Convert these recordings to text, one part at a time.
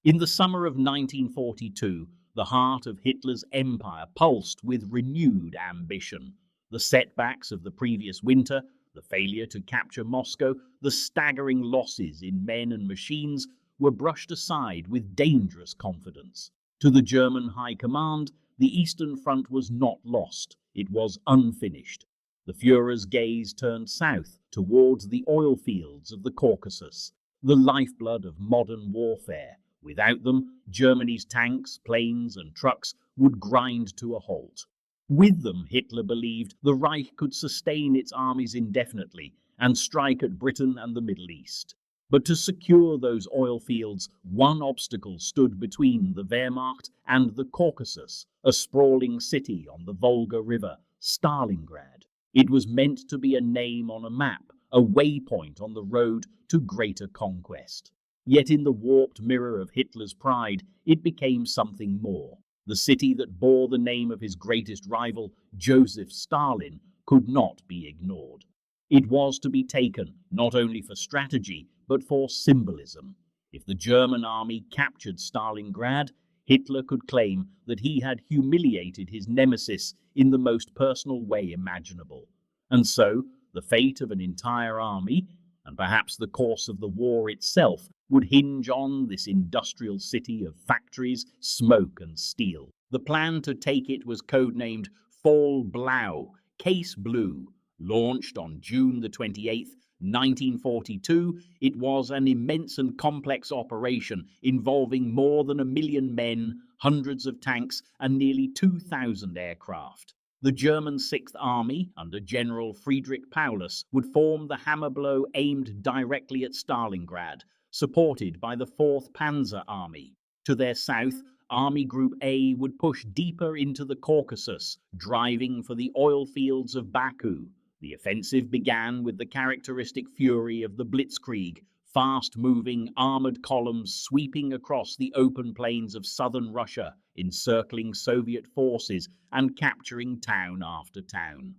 In the summer of 1942, the heart of Hitler's empire pulsed with renewed ambition. The setbacks of the previous winter, the failure to capture Moscow, the staggering losses in men and machines were brushed aside with dangerous confidence. To the German High Command, the Eastern Front was not lost, it was unfinished. The Führer's gaze turned south towards the oil fields of the Caucasus, the lifeblood of modern warfare. Without them, Germany's tanks, planes, and trucks would grind to a halt. With them, Hitler believed, the Reich could sustain its armies indefinitely and strike at Britain and the Middle East. But to secure those oil fields, one obstacle stood between the Wehrmacht and the Caucasus, a sprawling city on the Volga River, Starlingrad. It was meant to be a name on a map, a waypoint on the road to greater conquest. Yet in the warped mirror of Hitler's pride, it became something more. The city that bore the name of his greatest rival, Joseph Stalin, could not be ignored. It was to be taken not only for strategy, but for symbolism. If the German army captured Stalingrad, Hitler could claim that he had humiliated his nemesis in the most personal way imaginable. And so, the fate of an entire army, and perhaps the course of the war itself, would hinge on this industrial city of factories, smoke and steel. The plan to take it was codenamed Fall Blau, Case Blue. Launched on June the 28th, 1942, it was an immense and complex operation involving more than 1 million men, hundreds of tanks, and nearly 2,000 aircraft. The German Sixth Army, under General Friedrich Paulus, would form the hammer blow aimed directly at Stalingrad, supported by the 4th Panzer Army. To their south, Army Group A would push deeper into the Caucasus, driving for the oil fields of Baku. The offensive began with the characteristic fury of the Blitzkrieg, fast-moving armored columns sweeping across the open plains of southern Russia, encircling Soviet forces and capturing town after town.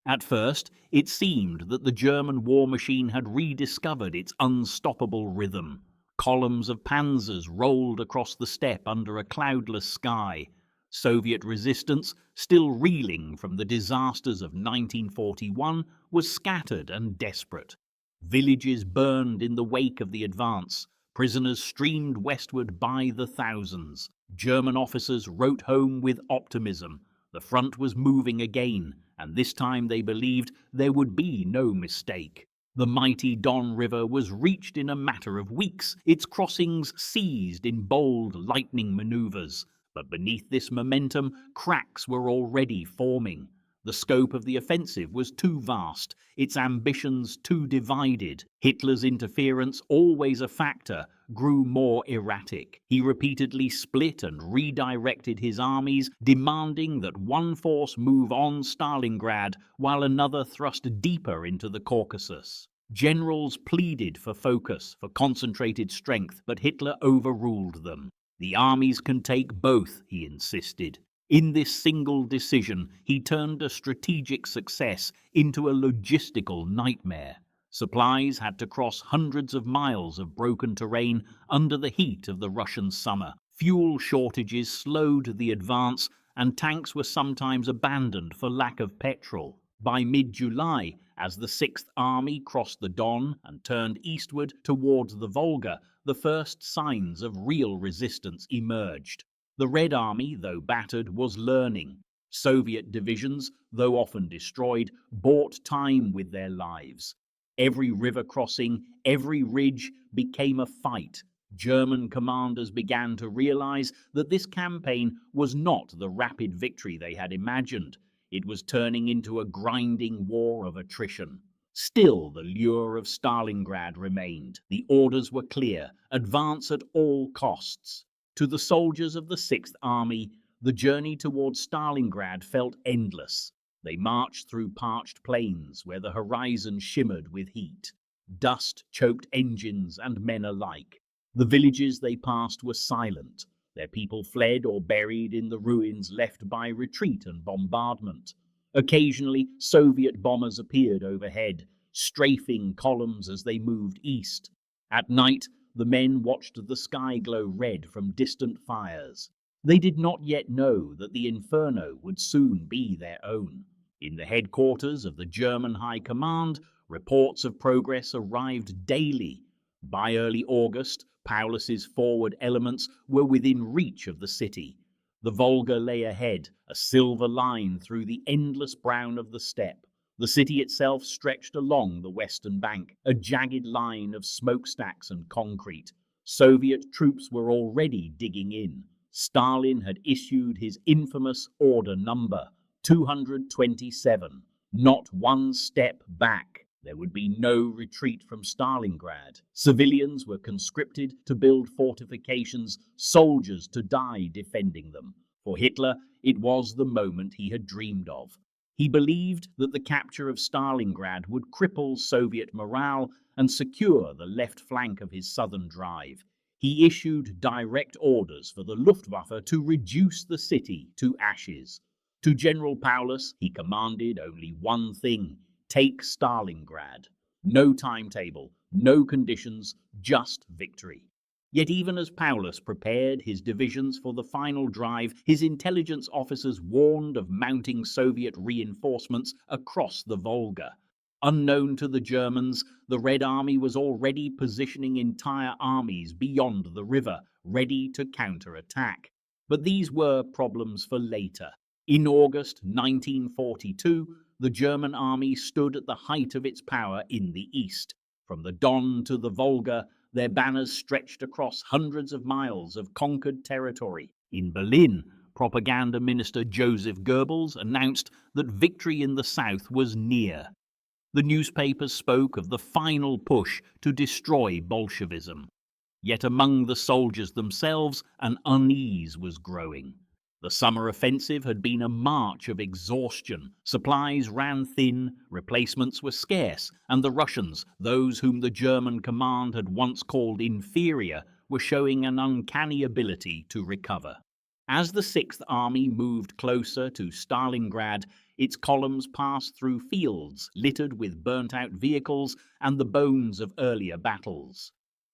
At first, it seemed that the German war machine had rediscovered its unstoppable rhythm. Columns of panzers rolled across the steppe under a cloudless sky. Soviet resistance, still reeling from the disasters of 1941, was scattered and desperate. Villages burned in the wake of the advance. Prisoners streamed westward by the thousands. German officers wrote home with optimism. The front was moving again, and this time they believed there would be no mistake. The mighty Don River was reached in a matter of weeks, its crossings seized in bold lightning maneuvers. But beneath this momentum, cracks were already forming. The scope of the offensive was too vast, its ambitions too divided. Hitler's interference, always a factor, grew more erratic. He repeatedly split and redirected his armies, demanding that one force move on Stalingrad while another thrust deeper into the Caucasus. Generals pleaded for focus, for concentrated strength, but Hitler overruled them. The armies can take both, he insisted. In this single decision, he turned a strategic success into a logistical nightmare. Supplies had to cross hundreds of miles of broken terrain under the heat of the Russian summer. Fuel shortages slowed the advance, and tanks were sometimes abandoned for lack of petrol. By mid-July, as the Sixth Army crossed the Don and turned eastward towards the Volga, the first signs of real resistance emerged. The Red Army, though battered, was learning. Soviet divisions, though often destroyed, bought time with their lives. Every river crossing, every ridge became a fight. German commanders began to realize that this campaign was not the rapid victory they had imagined. It was turning into a grinding war of attrition. Still, the lure of Stalingrad remained. The orders were clear: advance at all costs. To the soldiers of the Sixth Army, the journey towards Stalingrad felt endless. They marched through parched plains where the horizon shimmered with heat. Dust choked engines and men alike. The villages they passed were silent. Their people fled or buried in the ruins left by retreat and bombardment. Occasionally, Soviet bombers appeared overhead, strafing columns as they moved east. At night, the men watched the sky glow red from distant fires. They did not yet know that the inferno would soon be their own. In the headquarters of the German High Command, reports of progress arrived daily. By early August, Paulus's forward elements were within reach of the city. The Volga lay ahead, a silver line through the endless brown of the steppe. The city itself stretched along the western bank, a jagged line of smokestacks and concrete. Soviet troops were already digging in. Stalin had issued his infamous order number 227. Not one step back. There would be no retreat from Starlingrad. Civilians were conscripted to build fortifications, soldiers to die defending them. For Hitler, it was the moment he had dreamed of. He believed that the capture of Starlingrad would cripple Soviet morale and secure the left flank of his southern drive. He issued direct orders for the Luftwaffe to reduce the city to ashes. To General Paulus, he commanded only one thing: take Starlingrad. No timetable, no conditions, just victory. Yet even as Paulus prepared his divisions for the final drive, his intelligence officers warned of mounting Soviet reinforcements across the Volga. Unknown to the Germans, the Red Army was already positioning entire armies beyond the river, ready to counterattack. But these were problems for later. In August 1942, the German army stood at the height of its power in the east. From the Don to the Volga, their banners stretched across hundreds of miles of conquered territory. In Berlin, propaganda minister Joseph Goebbels announced that victory in the south was near. The newspapers spoke of the final push to destroy Bolshevism. Yet among the soldiers themselves, an unease was growing. The summer offensive had been a march of exhaustion. Supplies ran thin, replacements were scarce, and the Russians, those whom the German command had once called inferior, were showing an uncanny ability to recover. As the Sixth Army moved closer to Stalingrad, its columns passed through fields littered with burnt-out vehicles and the bones of earlier battles.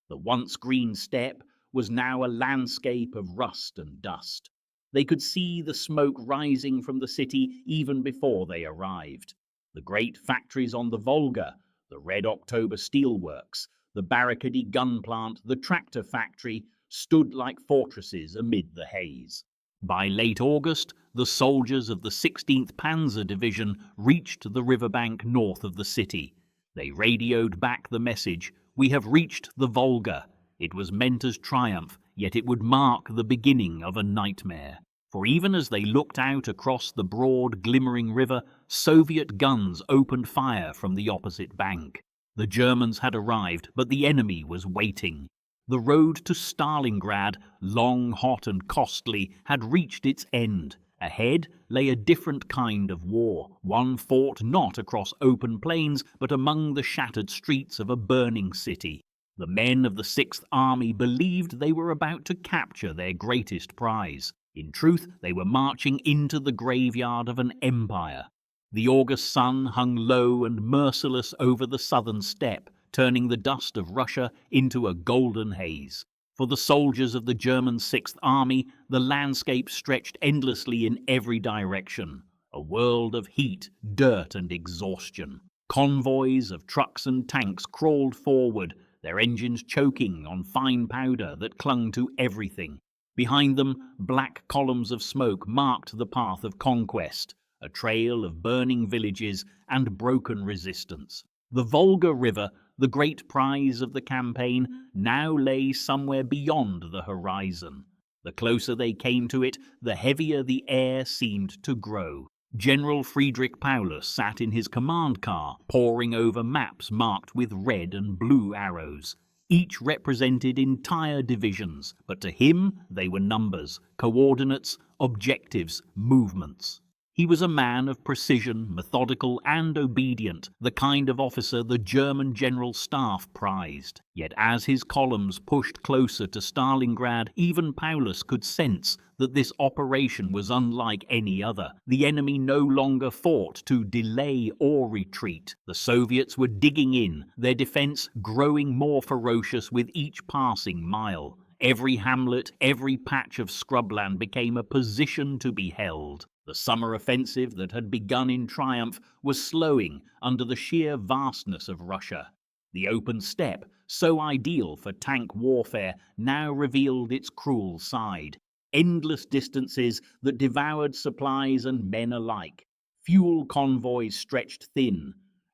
The once green steppe was now a landscape of rust and dust. They could see the smoke rising from the city even before they arrived. The great factories on the Volga, the Red October steelworks, the Barricady gun plant, the tractor factory, stood like fortresses amid the haze. By late August, the soldiers of the 16th Panzer Division reached the riverbank north of the city. They radioed back the message, "We have reached the Volga." It was meant as triumph, yet it would mark the beginning of a nightmare. For even as they looked out across the broad, glimmering river, Soviet guns opened fire from the opposite bank. The Germans had arrived, but the enemy was waiting. The road to Starlingrad, long, hot and costly, had reached its end. Ahead lay a different kind of war, one fought not across open plains, but among the shattered streets of a burning city. The men of the Sixth Army believed they were about to capture their greatest prize. In truth, they were marching into the graveyard of an empire. The August sun hung low and merciless over the southern steppe, turning the dust of Russia into a golden haze. For the soldiers of the German Sixth Army, the landscape stretched endlessly in every direction, a world of heat, dirt and exhaustion. Convoys of trucks and tanks crawled forward, their engines choking on fine powder that clung to everything. Behind them, black columns of smoke marked the path of conquest, a trail of burning villages and broken resistance. The Volga River, the great prize of the campaign, now lay somewhere beyond the horizon. The closer they came to it, the heavier the air seemed to grow. General Friedrich Paulus sat in his command car, poring over maps marked with red and blue arrows. Each represented entire divisions, but to him they were numbers, coordinates, objectives, movements. He was a man of precision, methodical and obedient, the kind of officer the German General Staff prized. Yet as his columns pushed closer to Starlingrad, even Paulus could sense that this operation was unlike any other. The enemy no longer fought to delay or retreat. The Soviets were digging in, their defense growing more ferocious with each passing mile. Every hamlet, every patch of scrubland became a position to be held. The summer offensive that had begun in triumph was slowing under the sheer vastness of Russia. The open steppe, so ideal for tank warfare, now revealed its cruel side. Endless distances that devoured supplies and men alike. Fuel convoys stretched thin.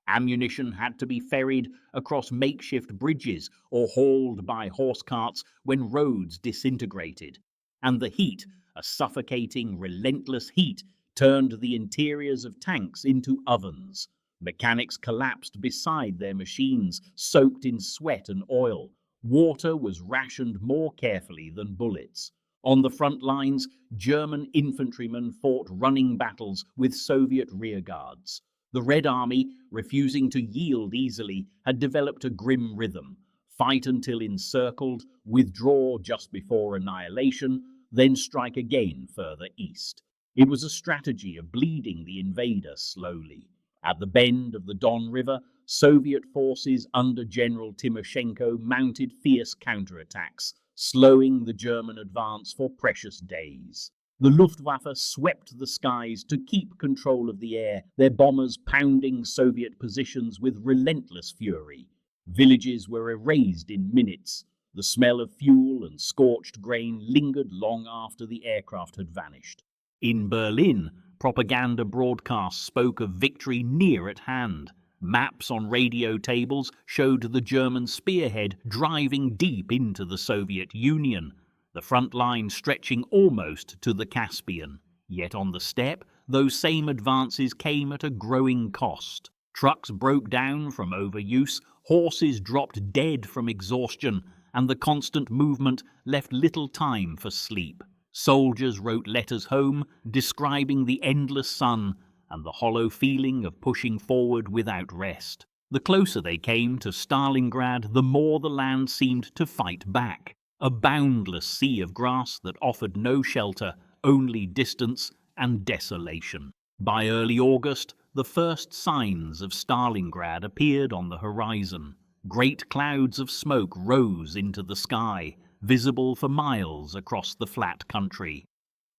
Ammunition had to be ferried across makeshift bridges or hauled by horse carts when roads disintegrated. And the heat, a suffocating, relentless heat, turned the interiors of tanks into ovens. Mechanics collapsed beside their machines, soaked in sweat and oil. Water was rationed more carefully than bullets. On the front lines, German infantrymen fought running battles with Soviet rearguards. The Red Army, refusing to yield easily, had developed a grim rhythm. Fight until encircled, withdraw just before annihilation, then strike again further east. It was a strategy of bleeding the invader slowly. At the bend of the Don River, Soviet forces under General Timoshenko mounted fierce counterattacks, slowing the German advance for precious days. The Luftwaffe swept the skies to keep control of the air, their bombers pounding Soviet positions with relentless fury. Villages were erased in minutes. The smell of fuel and scorched grain lingered long after the aircraft had vanished. In Berlin, propaganda broadcasts spoke of victory near at hand. Maps on radio tables showed the German spearhead driving deep into the Soviet Union, the front line stretching almost to the Caspian. Yet on the steppe, those same advances came at a growing cost. Trucks broke down from overuse, horses dropped dead from exhaustion, and the constant movement left little time for sleep. Soldiers wrote letters home, describing the endless sun and the hollow feeling of pushing forward without rest. The closer they came to Starlingrad, the more the land seemed to fight back. A boundless sea of grass that offered no shelter, only distance and desolation. By early August, the first signs of Starlingrad appeared on the horizon. Great clouds of smoke rose into the sky, visible for miles across the flat country.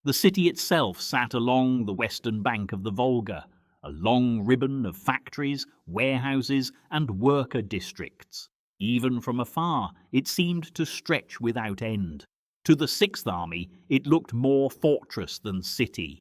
The city itself sat along the western bank of the Volga, a long ribbon of factories, warehouses, and worker districts. Even from afar, it seemed to stretch without end. To the Sixth Army, it looked more fortress than city.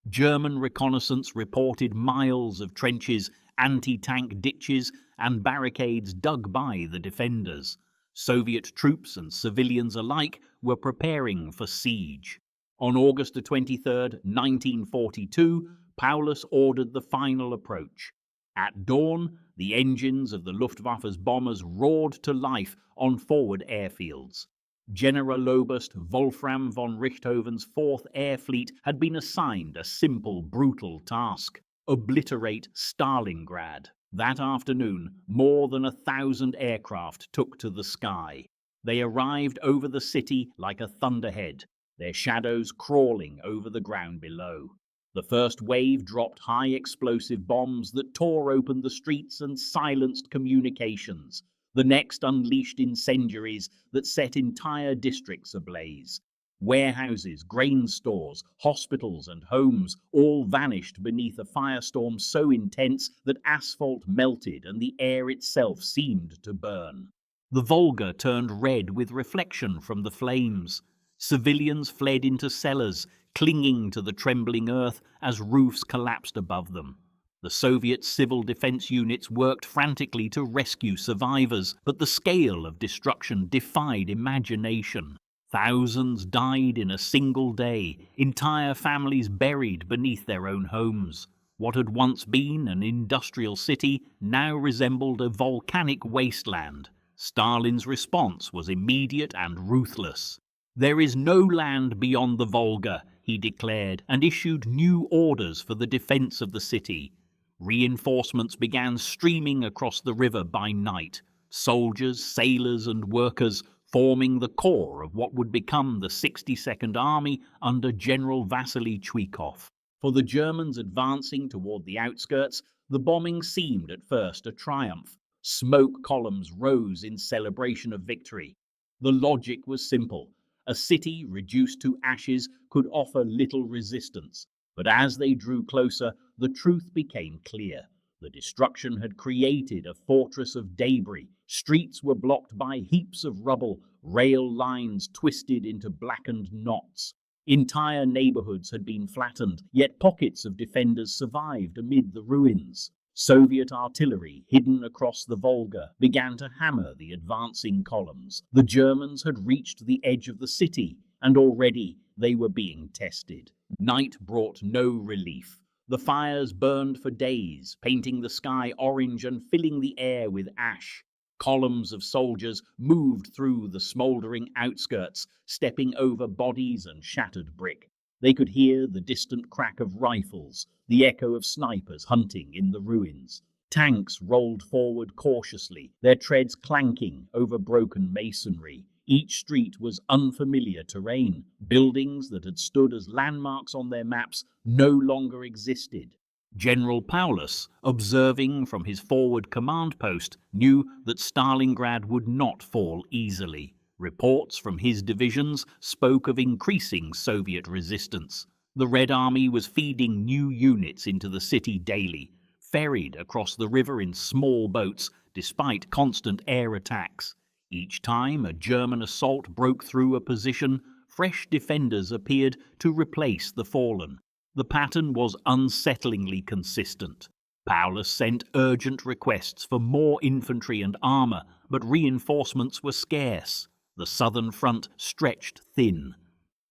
German reconnaissance reported miles of trenches, anti-tank ditches, and barricades dug by the defenders. Soviet troops and civilians alike were preparing for siege. On August 23, 1942, Paulus ordered the final approach. At dawn, the engines of the Luftwaffe's bombers roared to life on forward airfields. Generaloberst Wolfram von Richthofen's 4th Air Fleet had been assigned a simple, brutal task: obliterate Starlingrad. That afternoon, more than 1,000 aircraft took to the sky. They arrived over the city like a thunderhead, their shadows crawling over the ground below. The first wave dropped high explosive bombs that tore open the streets and silenced communications. The next unleashed incendiaries that set entire districts ablaze. Warehouses, grain stores, hospitals and homes all vanished beneath a firestorm so intense that asphalt melted and the air itself seemed to burn. The Volga turned red with reflection from the flames. Civilians fled into cellars, clinging to the trembling earth as roofs collapsed above them. The Soviet civil defense units worked frantically to rescue survivors, but the scale of destruction defied imagination. Thousands died in a single day, entire families buried beneath their own homes. What had once been an industrial city now resembled a volcanic wasteland. Stalin's response was immediate and ruthless. There is no land beyond the Volga, he declared, and issued new orders for the defense of the city. Reinforcements began streaming across the river by night, soldiers, sailors, and workers forming the core of what would become the 62nd Army under General Vasily Chuikov. For the Germans advancing toward the outskirts, the bombing seemed at first a triumph. Smoke columns rose in celebration of victory. The logic was simple. A city reduced to ashes could offer little resistance. But as they drew closer, the truth became clear. The destruction had created a fortress of debris. Streets were blocked by heaps of rubble, rail lines twisted into blackened knots. Entire neighborhoods had been flattened, yet pockets of defenders survived amid the ruins. Soviet artillery, hidden across the Volga, began to hammer the advancing columns. The Germans had reached the edge of the city, and already they were being tested. Night brought no relief. The fires burned for days, painting the sky orange and filling the air with ash. Columns of soldiers moved through the smouldering outskirts, stepping over bodies and shattered brick. They could hear the distant crack of rifles, the echo of snipers hunting in the ruins. Tanks rolled forward cautiously, their treads clanking over broken masonry. Each street was unfamiliar terrain. Buildings that had stood as landmarks on their maps no longer existed. General Paulus, observing from his forward command post, knew that Starlingrad would not fall easily. Reports from his divisions spoke of increasing Soviet resistance. The Red Army was feeding new units into the city daily, ferried across the river in small boats despite constant air attacks. Each time a German assault broke through a position, fresh defenders appeared to replace the fallen. The pattern was unsettlingly consistent. Paulus sent urgent requests for more infantry and armor, but reinforcements were scarce. The southern front stretched thin.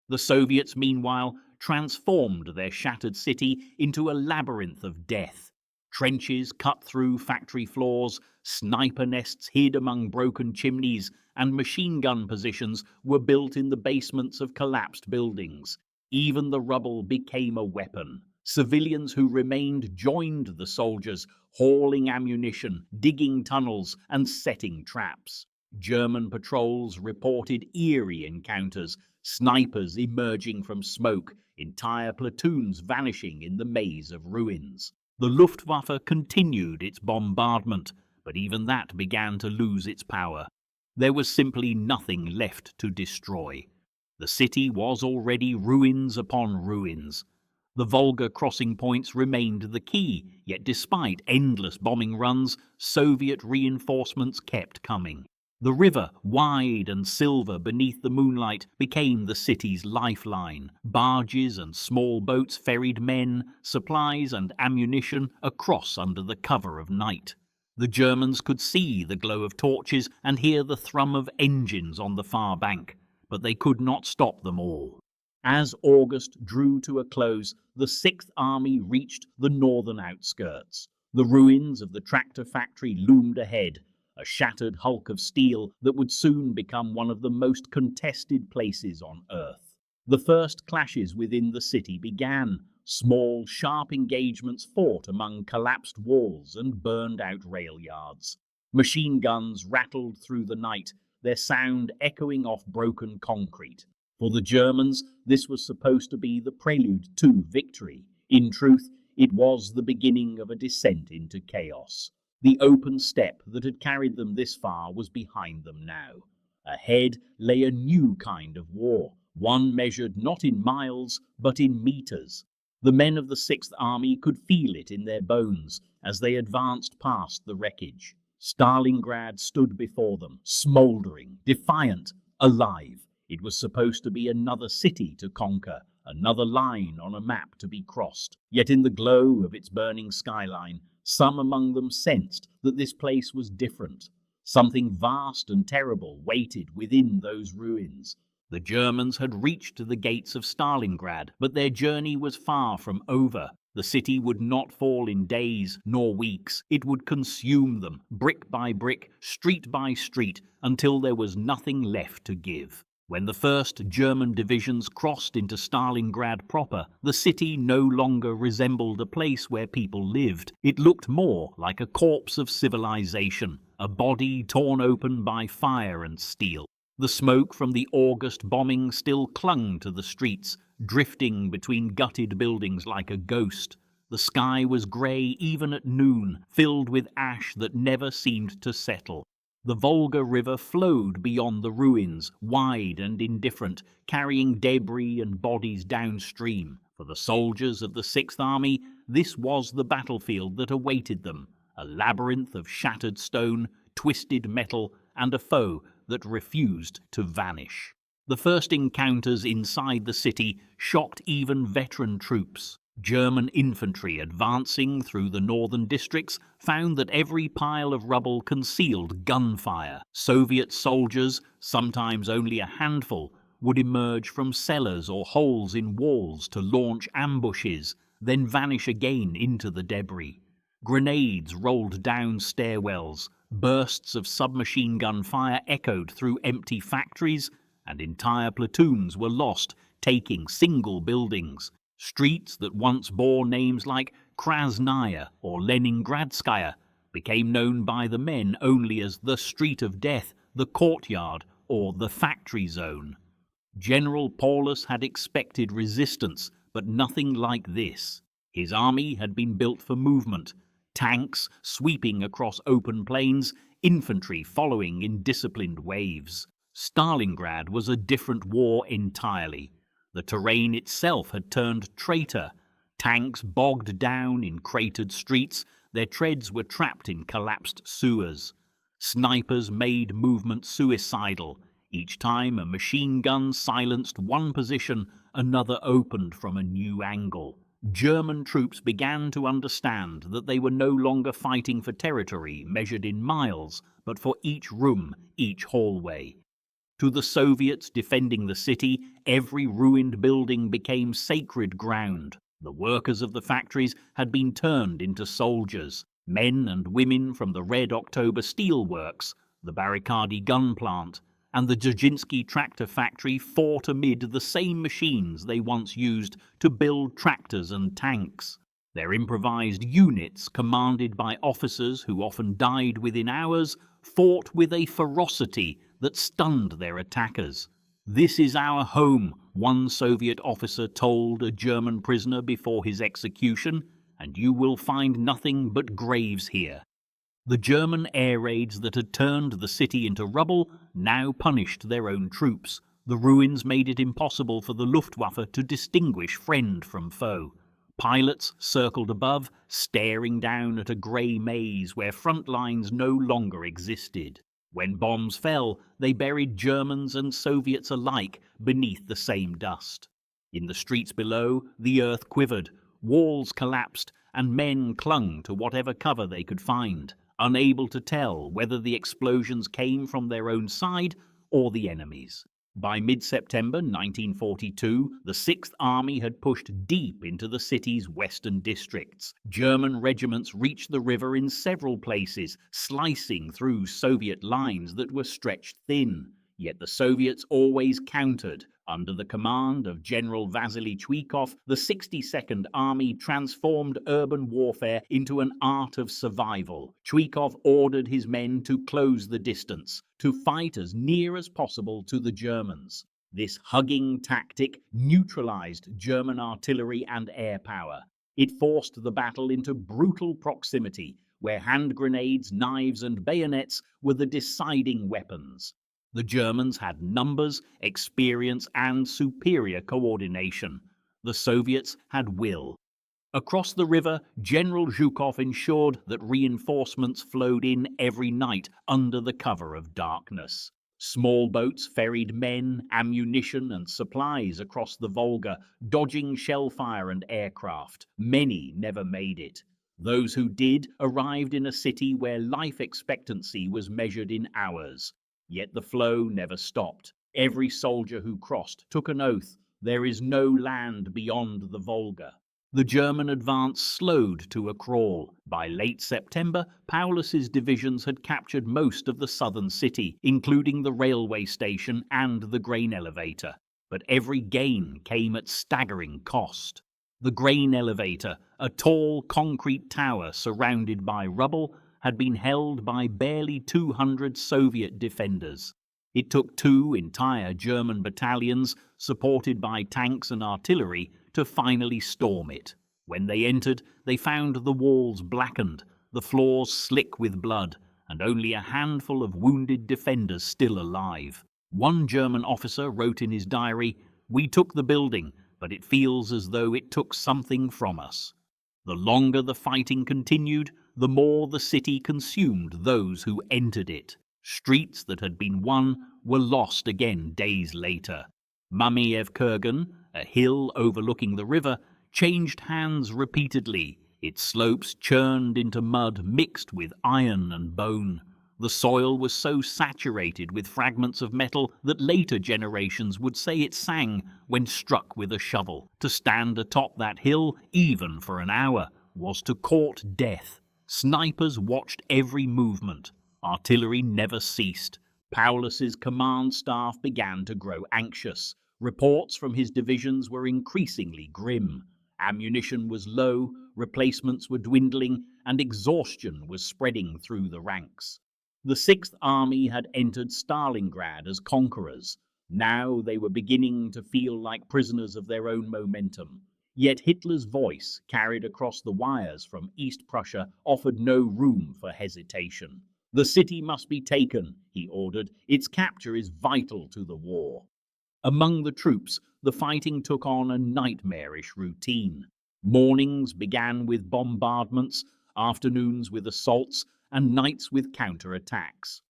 The Soviets, meanwhile, transformed their shattered city into a labyrinth of death. Trenches cut through factory floors, sniper nests hid among broken chimneys, and machine gun positions were built in the basements of collapsed buildings. Even the rubble became a weapon. Civilians who remained joined the soldiers, hauling ammunition, digging tunnels, and setting traps. German patrols reported eerie encounters, snipers emerging from smoke, entire platoons vanishing in the maze of ruins. The Luftwaffe continued its bombardment, but even that began to lose its power. There was simply nothing left to destroy. The city was already ruins upon ruins. The Volga crossing points remained the key, yet despite endless bombing runs, Soviet reinforcements kept coming. The river, wide and silver beneath the moonlight, became the city's lifeline. Barges and small boats ferried men, supplies and ammunition across under the cover of night. The Germans could see the glow of torches and hear the thrum of engines on the far bank, but they could not stop them all. As August drew to a close, the Sixth Army reached the northern outskirts. The ruins of the tractor factory loomed ahead, a shattered hulk of steel that would soon become one of the most contested places on Earth. The first clashes within the city began. Small, sharp engagements fought among collapsed walls and burned-out rail yards. Machine guns rattled through the night, their sound echoing off broken concrete. For the Germans, this was supposed to be the prelude to victory. In truth, it was the beginning of a descent into chaos. The open steppe that had carried them this far was behind them now. Ahead lay a new kind of war, one measured not in miles, but in meters. The men of the Sixth Army could feel it in their bones as they advanced past the wreckage. Starlingrad stood before them, smouldering, defiant, alive. It was supposed to be another city to conquer, another line on a map to be crossed. Yet in the glow of its burning skyline, some among them sensed that this place was different. Something vast and terrible waited within those ruins. The Germans had reached the gates of Starlingrad, but their journey was far from over. The city would not fall in days nor weeks. It would consume them, brick by brick, street by street, until there was nothing left to give. When the first German divisions crossed into Starlingrad proper, the city no longer resembled a place where people lived. It looked more like a corpse of civilization, a body torn open by fire and steel. The smoke from the August bombing still clung to the streets, drifting between gutted buildings like a ghost. The sky was grey even at noon, filled with ash that never seemed to settle. The Volga River flowed beyond the ruins, wide and indifferent, carrying debris and bodies downstream. For the soldiers of the Sixth Army, this was the battlefield that awaited them, a labyrinth of shattered stone, twisted metal, and a foe that refused to vanish. The first encounters inside the city shocked even veteran troops. German infantry advancing through the northern districts found that every pile of rubble concealed gunfire. Soviet soldiers, sometimes only a handful, would emerge from cellars or holes in walls to launch ambushes, then vanish again into the debris. Grenades rolled down stairwells, bursts of submachine gun fire echoed through empty factories, and entire platoons were lost, taking single buildings. Streets that once bore names like Krasnaya or Leningradskaya became known by the men only as the Street of Death, the Courtyard, or the Factory Zone. General Paulus had expected resistance, but nothing like this. His army had been built for movement, tanks sweeping across open plains, infantry following in disciplined waves. Stalingrad was a different war entirely. The terrain itself had turned traitor. Tanks bogged down in cratered streets, their treads were trapped in collapsed sewers. Snipers made movement suicidal. Each time a machine gun silenced one position, another opened from a new angle. German troops began to understand that they were no longer fighting for territory measured in miles, but for each room, each hallway. To the Soviets defending the city, every ruined building became sacred ground. The workers of the factories had been turned into soldiers. Men and women from the Red October steelworks, the Barricadi gun plant, and the Dzerzhinsky tractor factory fought amid the same machines they once used to build tractors and tanks. Their improvised units, commanded by officers who often died within hours, fought with a ferocity that stunned their attackers. "This is our home," one Soviet officer told a German prisoner before his execution, "and you will find nothing but graves here." The German air raids that had turned the city into rubble now punished their own troops. The ruins made it impossible for the Luftwaffe to distinguish friend from foe. Pilots circled above, staring down at a grey maze where front lines no longer existed. When bombs fell, they buried Germans and Soviets alike beneath the same dust. In the streets below, the earth quivered, walls collapsed, and men clung to whatever cover they could find, unable to tell whether the explosions came from their own side or the enemy's. By mid-September 1942, the Sixth Army had pushed deep into the city's western districts. German regiments reached the river in several places, slicing through Soviet lines that were stretched thin. Yet the Soviets always countered. Under the command of General Vasily Chuikov, the 62nd Army transformed urban warfare into an art of survival. Chuikov ordered his men to close the distance, to fight as near as possible to the Germans. This hugging tactic neutralized German artillery and air power. It forced the battle into brutal proximity, where hand grenades, knives, and bayonets were the deciding weapons. The Germans had numbers, experience, and superior coordination. The Soviets had will. Across the river, General Zhukov ensured that reinforcements flowed in every night under the cover of darkness. Small boats ferried men, ammunition, and supplies across the Volga, dodging shellfire and aircraft. Many never made it. Those who did arrived in a city where life expectancy was measured in hours. Yet the flow never stopped. Every soldier who crossed took an oath: there is no land beyond the Volga. The German advance slowed to a crawl. By late September, Paulus's divisions had captured most of the southern city, including the railway station and the grain elevator. But every gain came at staggering cost. The grain elevator, a tall concrete tower surrounded by rubble, had been held by barely 200 Soviet defenders. It took 2 entire German battalions, supported by tanks and artillery, to finally storm it. When they entered, they found the walls blackened, the floors slick with blood, and only a handful of wounded defenders still alive. One German officer wrote in his diary, "We took the building, but it feels as though it took something from us." The longer the fighting continued, the more the city consumed those who entered it. Streets that had been won were lost again days later. Mamiev Kurgan, a hill overlooking the river, changed hands repeatedly. Its slopes churned into mud mixed with iron and bone. The soil was so saturated with fragments of metal that later generations would say it sang when struck with a shovel. To stand atop that hill, even for an hour, was to court death. Snipers watched every movement. Artillery never ceased. Paulus's command staff began to grow anxious. Reports from his divisions were increasingly grim. Ammunition was low, replacements were dwindling, and exhaustion was spreading through the ranks. The Sixth Army had entered Starlingrad as conquerors. Now they were beginning to feel like prisoners of their own momentum. Yet Hitler's voice, carried across the wires from East Prussia, offered no room for hesitation. "The city must be taken," he ordered. "Its capture is vital to the war." Among the troops, the fighting took on a nightmarish routine. Mornings began with bombardments, afternoons with assaults, and nights with counterattacks.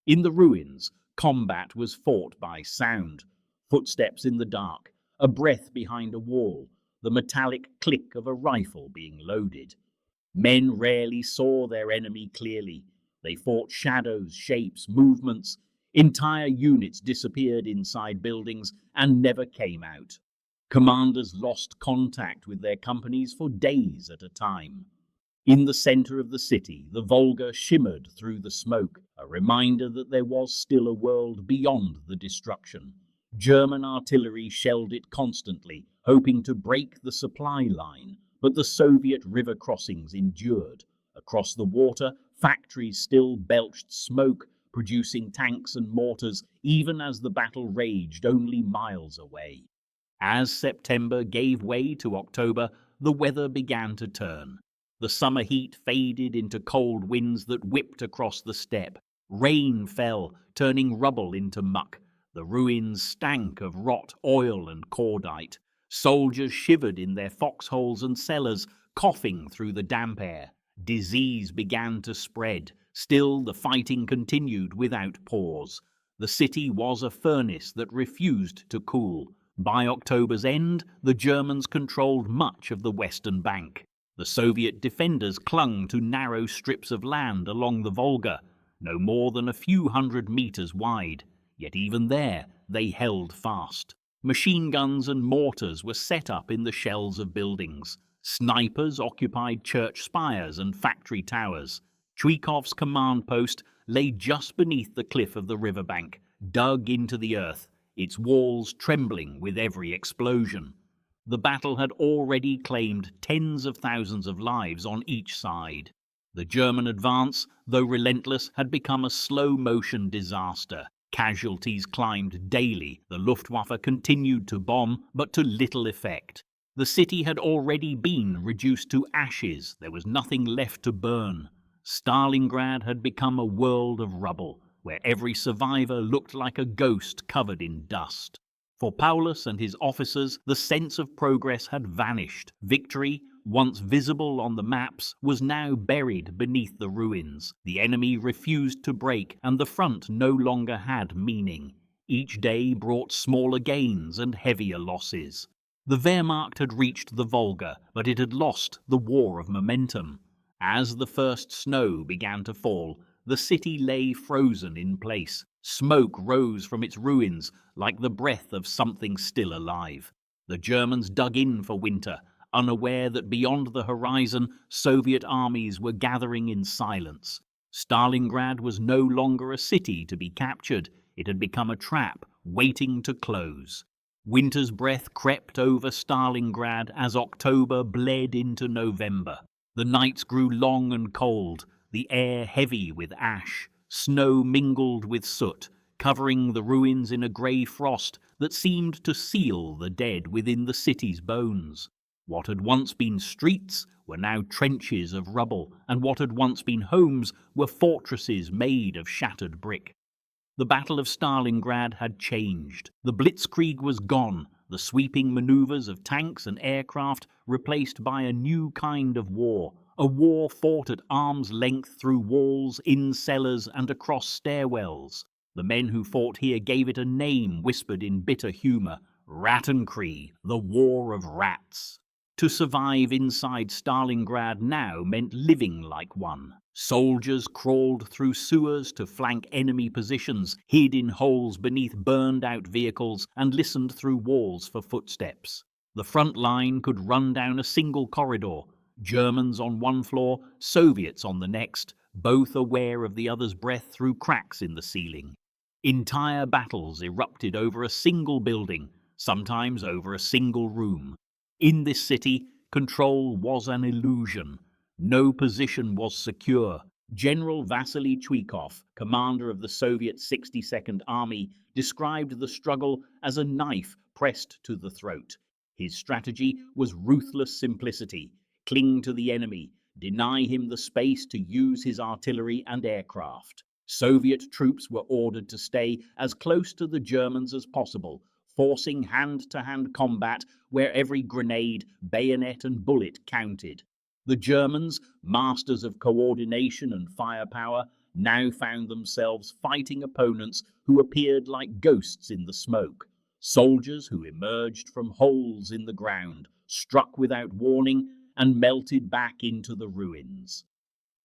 In the ruins, combat was fought by sound. Footsteps in the dark, a breath behind a wall, the metallic click of a rifle being loaded. Men rarely saw their enemy clearly. They fought shadows, shapes, movements. Entire units disappeared inside buildings and never came out. Commanders lost contact with their companies for days at a time. In the center of the city, the Volga shimmered through the smoke, a reminder that there was still a world beyond the destruction. German artillery shelled it constantly, hoping to break the supply line, but the Soviet river crossings endured. Across the water, factories still belched smoke, producing tanks and mortars, even as the battle raged only miles away. As September gave way to October, the weather began to turn. The summer heat faded into cold winds that whipped across the steppe. Rain fell, turning rubble into muck. The ruins stank of rot, oil, and cordite. Soldiers shivered in their foxholes and cellars, coughing through the damp air. Disease began to spread. Still, the fighting continued without pause. The city was a furnace that refused to cool. By October's end, the Germans controlled much of the western bank. The Soviet defenders clung to narrow strips of land along the Volga, no more than a few hundred meters wide. Yet even there, they held fast. Machine guns and mortars were set up in the shells of buildings. Snipers occupied church spires and factory towers. Chuikov's command post lay just beneath the cliff of the riverbank, dug into the earth, its walls trembling with every explosion. The battle had already claimed tens of thousands of lives on each side. The German advance, though relentless, had become a slow-motion disaster. Casualties climbed daily. The Luftwaffe continued to bomb, but to little effect. The city had already been reduced to ashes. There was nothing left to burn. Starlingrad had become a world of rubble, where every survivor looked like a ghost covered in dust. For Paulus and his officers, the sense of progress had vanished. Victory, once visible on the maps, was now buried beneath the ruins. The enemy refused to break, and the front no longer had meaning. Each day brought smaller gains and heavier losses. The Wehrmacht had reached the Volga, but it had lost the war of momentum. As the first snow began to fall, the city lay frozen in place. Smoke rose from its ruins like the breath of something still alive. The Germans dug in for winter, unaware that beyond the horizon, Soviet armies were gathering in silence. Stalingrad was no longer a city to be captured. It had become a trap, waiting to close. Winter's breath crept over Stalingrad as October bled into November. The nights grew long and cold, the air heavy with ash. Snow mingled with soot, covering the ruins in a grey frost that seemed to seal the dead within the city's bones. What had once been streets were now trenches of rubble, and what had once been homes were fortresses made of shattered brick. The Battle of Stalingrad had changed. The blitzkrieg was gone, the sweeping maneuvers of tanks and aircraft replaced by a new kind of war, a war fought at arm's length through walls, in cellars, and across stairwells. The men who fought here gave it a name whispered in bitter humour: Rattenkrieg, the War of Rats. To survive inside Starlingrad now meant living like one. Soldiers crawled through sewers to flank enemy positions, hid in holes beneath burned-out vehicles, and listened through walls for footsteps. The front line could run down a single corridor, Germans on one floor, Soviets on the next, both aware of the other's breath through cracks in the ceiling. Entire battles erupted over a single building, sometimes over a single room. In this city, control was an illusion. No position was secure. General Vasily Chuikov, commander of the Soviet 62nd Army, described the struggle as a knife pressed to the throat. His strategy was ruthless simplicity: cling to the enemy, deny him the space to use his artillery and aircraft. Soviet troops were ordered to stay as close to the Germans as possible, forcing hand-to-hand combat where every grenade, bayonet, and bullet counted. The Germans, masters of coordination and firepower, now found themselves fighting opponents who appeared like ghosts in the smoke. Soldiers who emerged from holes in the ground, struck without warning, and melted back into the ruins.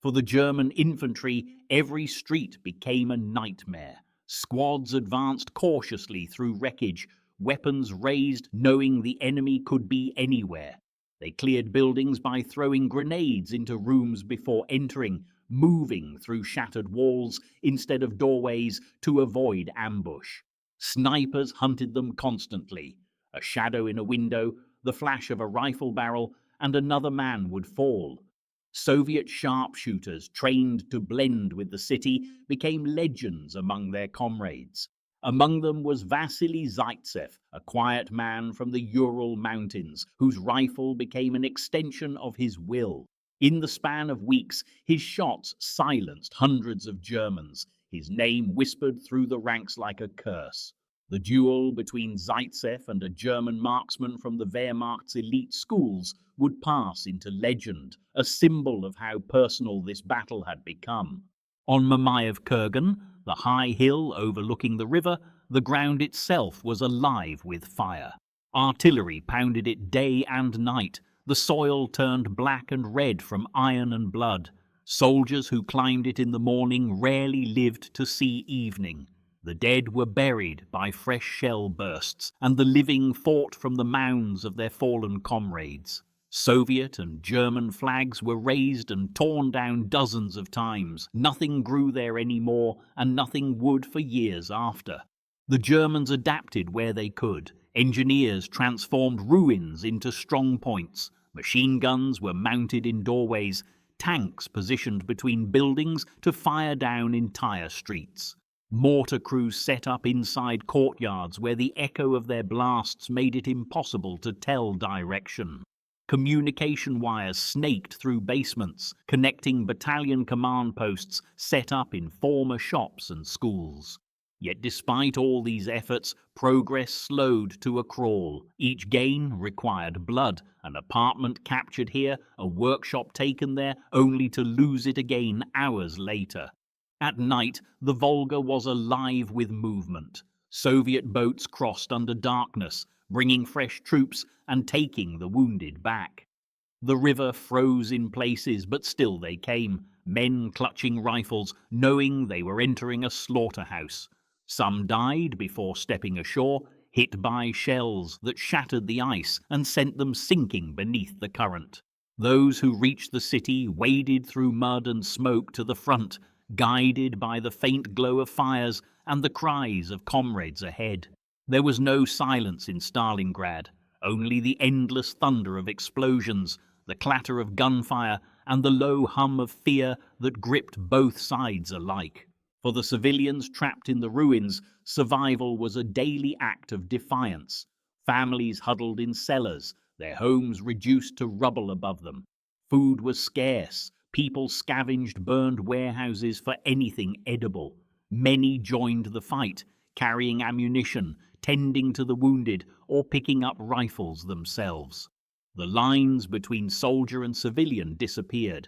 For the German infantry, every street became a nightmare. Squads advanced cautiously through wreckage, weapons raised knowing the enemy could be anywhere. They cleared buildings by throwing grenades into rooms before entering, moving through shattered walls instead of doorways to avoid ambush. Snipers hunted them constantly. A shadow in a window, the flash of a rifle barrel, and another man would fall. Soviet sharpshooters, trained to blend with the city, became legends among their comrades. Among them was Vasily Zaitsev, a quiet man from the Ural Mountains, whose rifle became an extension of his will. In the span of weeks, his shots silenced hundreds of Germans, his name whispered through the ranks like a curse. The duel between Zaitsev and a German marksman from the Wehrmacht's elite schools would pass into legend, a symbol of how personal this battle had become. On Mamayev Kurgan, the high hill overlooking the river, the ground itself was alive with fire. Artillery pounded it day and night. The soil turned black and red from iron and blood. Soldiers who climbed it in the morning rarely lived to see evening. The dead were buried by fresh shell bursts, and the living fought from the mounds of their fallen comrades. Soviet and German flags were raised and torn down dozens of times. Nothing grew there anymore, and nothing would for years after. The Germans adapted where they could. Engineers transformed ruins into strong points. Machine guns were mounted in doorways. Tanks positioned between buildings to fire down entire streets. Mortar crews set up inside courtyards where the echo of their blasts made it impossible to tell direction. Communication wires snaked through basements, connecting battalion command posts set up in former shops and schools. Yet despite all these efforts, progress slowed to a crawl. Each gain required blood, an apartment captured here, a workshop taken there, only to lose it again hours later. At night, the Volga was alive with movement. Soviet boats crossed under darkness, bringing fresh troops and taking the wounded back. The river froze in places, but still they came, men clutching rifles, knowing they were entering a slaughterhouse. Some died before stepping ashore, hit by shells that shattered the ice and sent them sinking beneath the current. Those who reached the city waded through mud and smoke to the front, guided by the faint glow of fires and the cries of comrades ahead. There was no silence in Starlingrad, only the endless thunder of explosions, the clatter of gunfire, and the low hum of fear that gripped both sides alike. For the civilians trapped in the ruins, survival was a daily act of defiance. Families huddled in cellars, their homes reduced to rubble above them. Food was scarce. People scavenged burned warehouses for anything edible. Many joined the fight, carrying ammunition, tending to the wounded, or picking up rifles themselves. The lines between soldier and civilian disappeared.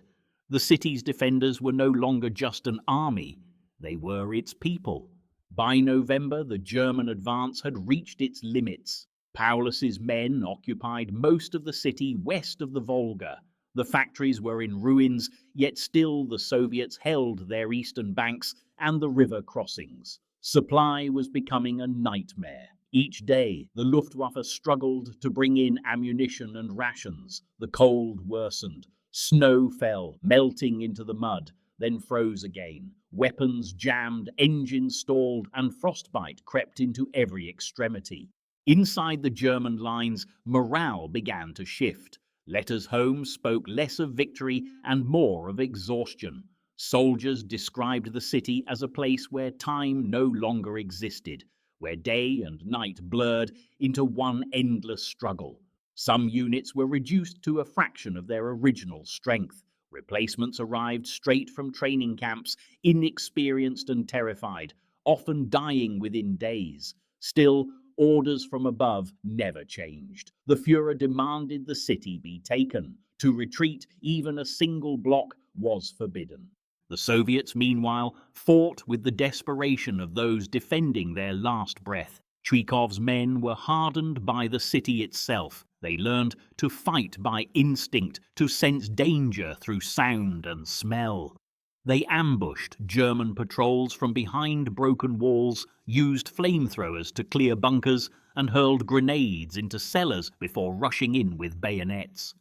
The city's defenders were no longer just an army. They were its people. By November, the German advance had reached its limits. Paulus's men occupied most of the city west of the Volga. The factories were in ruins, yet still the Soviets held their eastern banks and the river crossings. Supply was becoming a nightmare. Each day, the Luftwaffe struggled to bring in ammunition and rations. The cold worsened. Snow fell, melting into the mud, then froze again. Weapons jammed, engines stalled, and frostbite crept into every extremity. Inside the German lines, morale began to shift. Letters home spoke less of victory and more of exhaustion. Soldiers described the city as a place where time no longer existed, where day and night blurred into one endless struggle. Some units were reduced to a fraction of their original strength. Replacements arrived straight from training camps, inexperienced and terrified, often dying within days. Still, orders from above never changed. The Führer demanded the city be taken. To retreat, even a single block, was forbidden. The Soviets, meanwhile, fought with the desperation of those defending their last breath. Chuikov's men were hardened by the city itself. They learned to fight by instinct, to sense danger through sound and smell. They ambushed German patrols from behind broken walls, used flamethrowers to clear bunkers, and hurled grenades into cellars before rushing in with bayonets.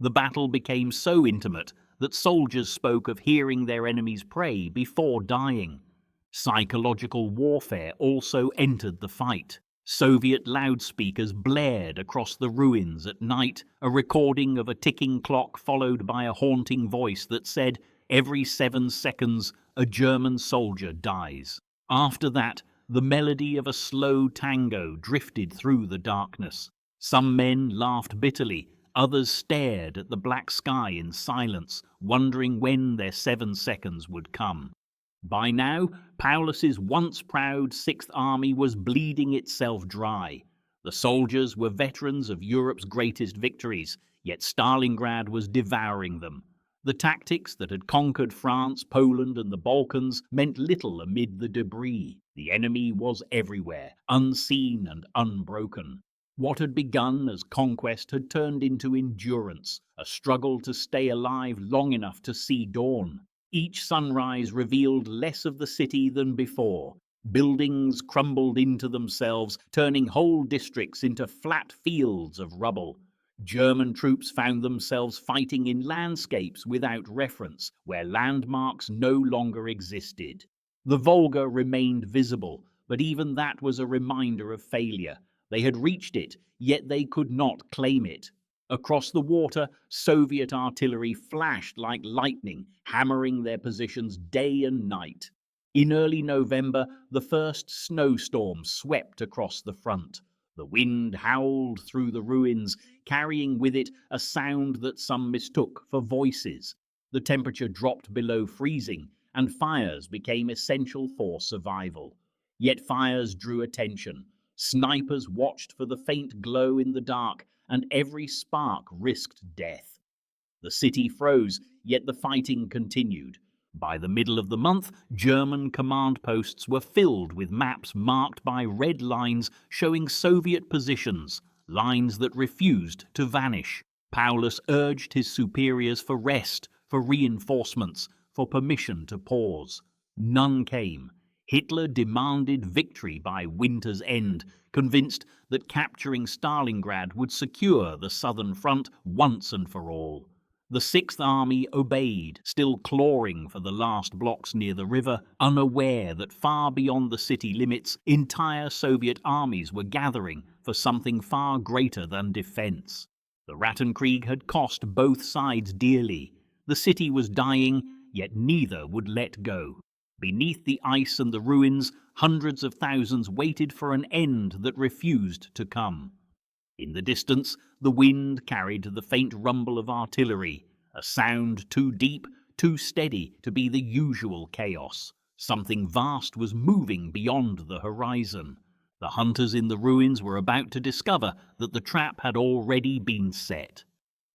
The battle became so intimate that soldiers spoke of hearing their enemy's prey before dying. Psychological warfare also entered the fight. Soviet loudspeakers blared across the ruins at night, a recording of a ticking clock followed by a haunting voice that said, "Every 7 seconds, a German soldier dies." After that, the melody of a slow tango drifted through the darkness. Some men laughed bitterly, others stared at the black sky in silence, wondering when their 7 seconds would come. By now, Paulus's once proud Sixth Army was bleeding itself dry. The soldiers were veterans of Europe's greatest victories, yet Stalingrad was devouring them. The tactics that had conquered France, Poland, and the Balkans meant little amid the debris. The enemy was everywhere, unseen and unbroken. What had begun as conquest had turned into endurance, a struggle to stay alive long enough to see dawn. Each sunrise revealed less of the city than before. Buildings crumbled into themselves, turning whole districts into flat fields of rubble. German troops found themselves fighting in landscapes without reference, where landmarks no longer existed. The Volga remained visible, but even that was a reminder of failure. They had reached it, yet they could not claim it. Across the water, Soviet artillery flashed like lightning, hammering their positions day and night. In early November, the first snowstorm swept across the front. The wind howled through the ruins, carrying with it a sound that some mistook for voices. The temperature dropped below freezing, and fires became essential for survival. Yet fires drew attention. Snipers watched for the faint glow in the dark, and every spark risked death. The city froze, yet the fighting continued. By the middle of the month, German command posts were filled with maps marked by red lines showing Soviet positions, lines that refused to vanish. Paulus urged his superiors for rest, for reinforcements, for permission to pause. None came. Hitler demanded victory by winter's end, convinced that capturing Starlingrad would secure the southern front once and for all. The Sixth Army obeyed, still clawing for the last blocks near the river, unaware that far beyond the city limits, entire Soviet armies were gathering for something far greater than defense. The Rattenkrieg had cost both sides dearly. The city was dying, yet neither would let go. Beneath the ice and the ruins, hundreds of thousands waited for an end that refused to come. In the distance, the wind carried the faint rumble of artillery, a sound too deep, too steady to be the usual chaos. Something vast was moving beyond the horizon. The hunters in the ruins were about to discover that the trap had already been set.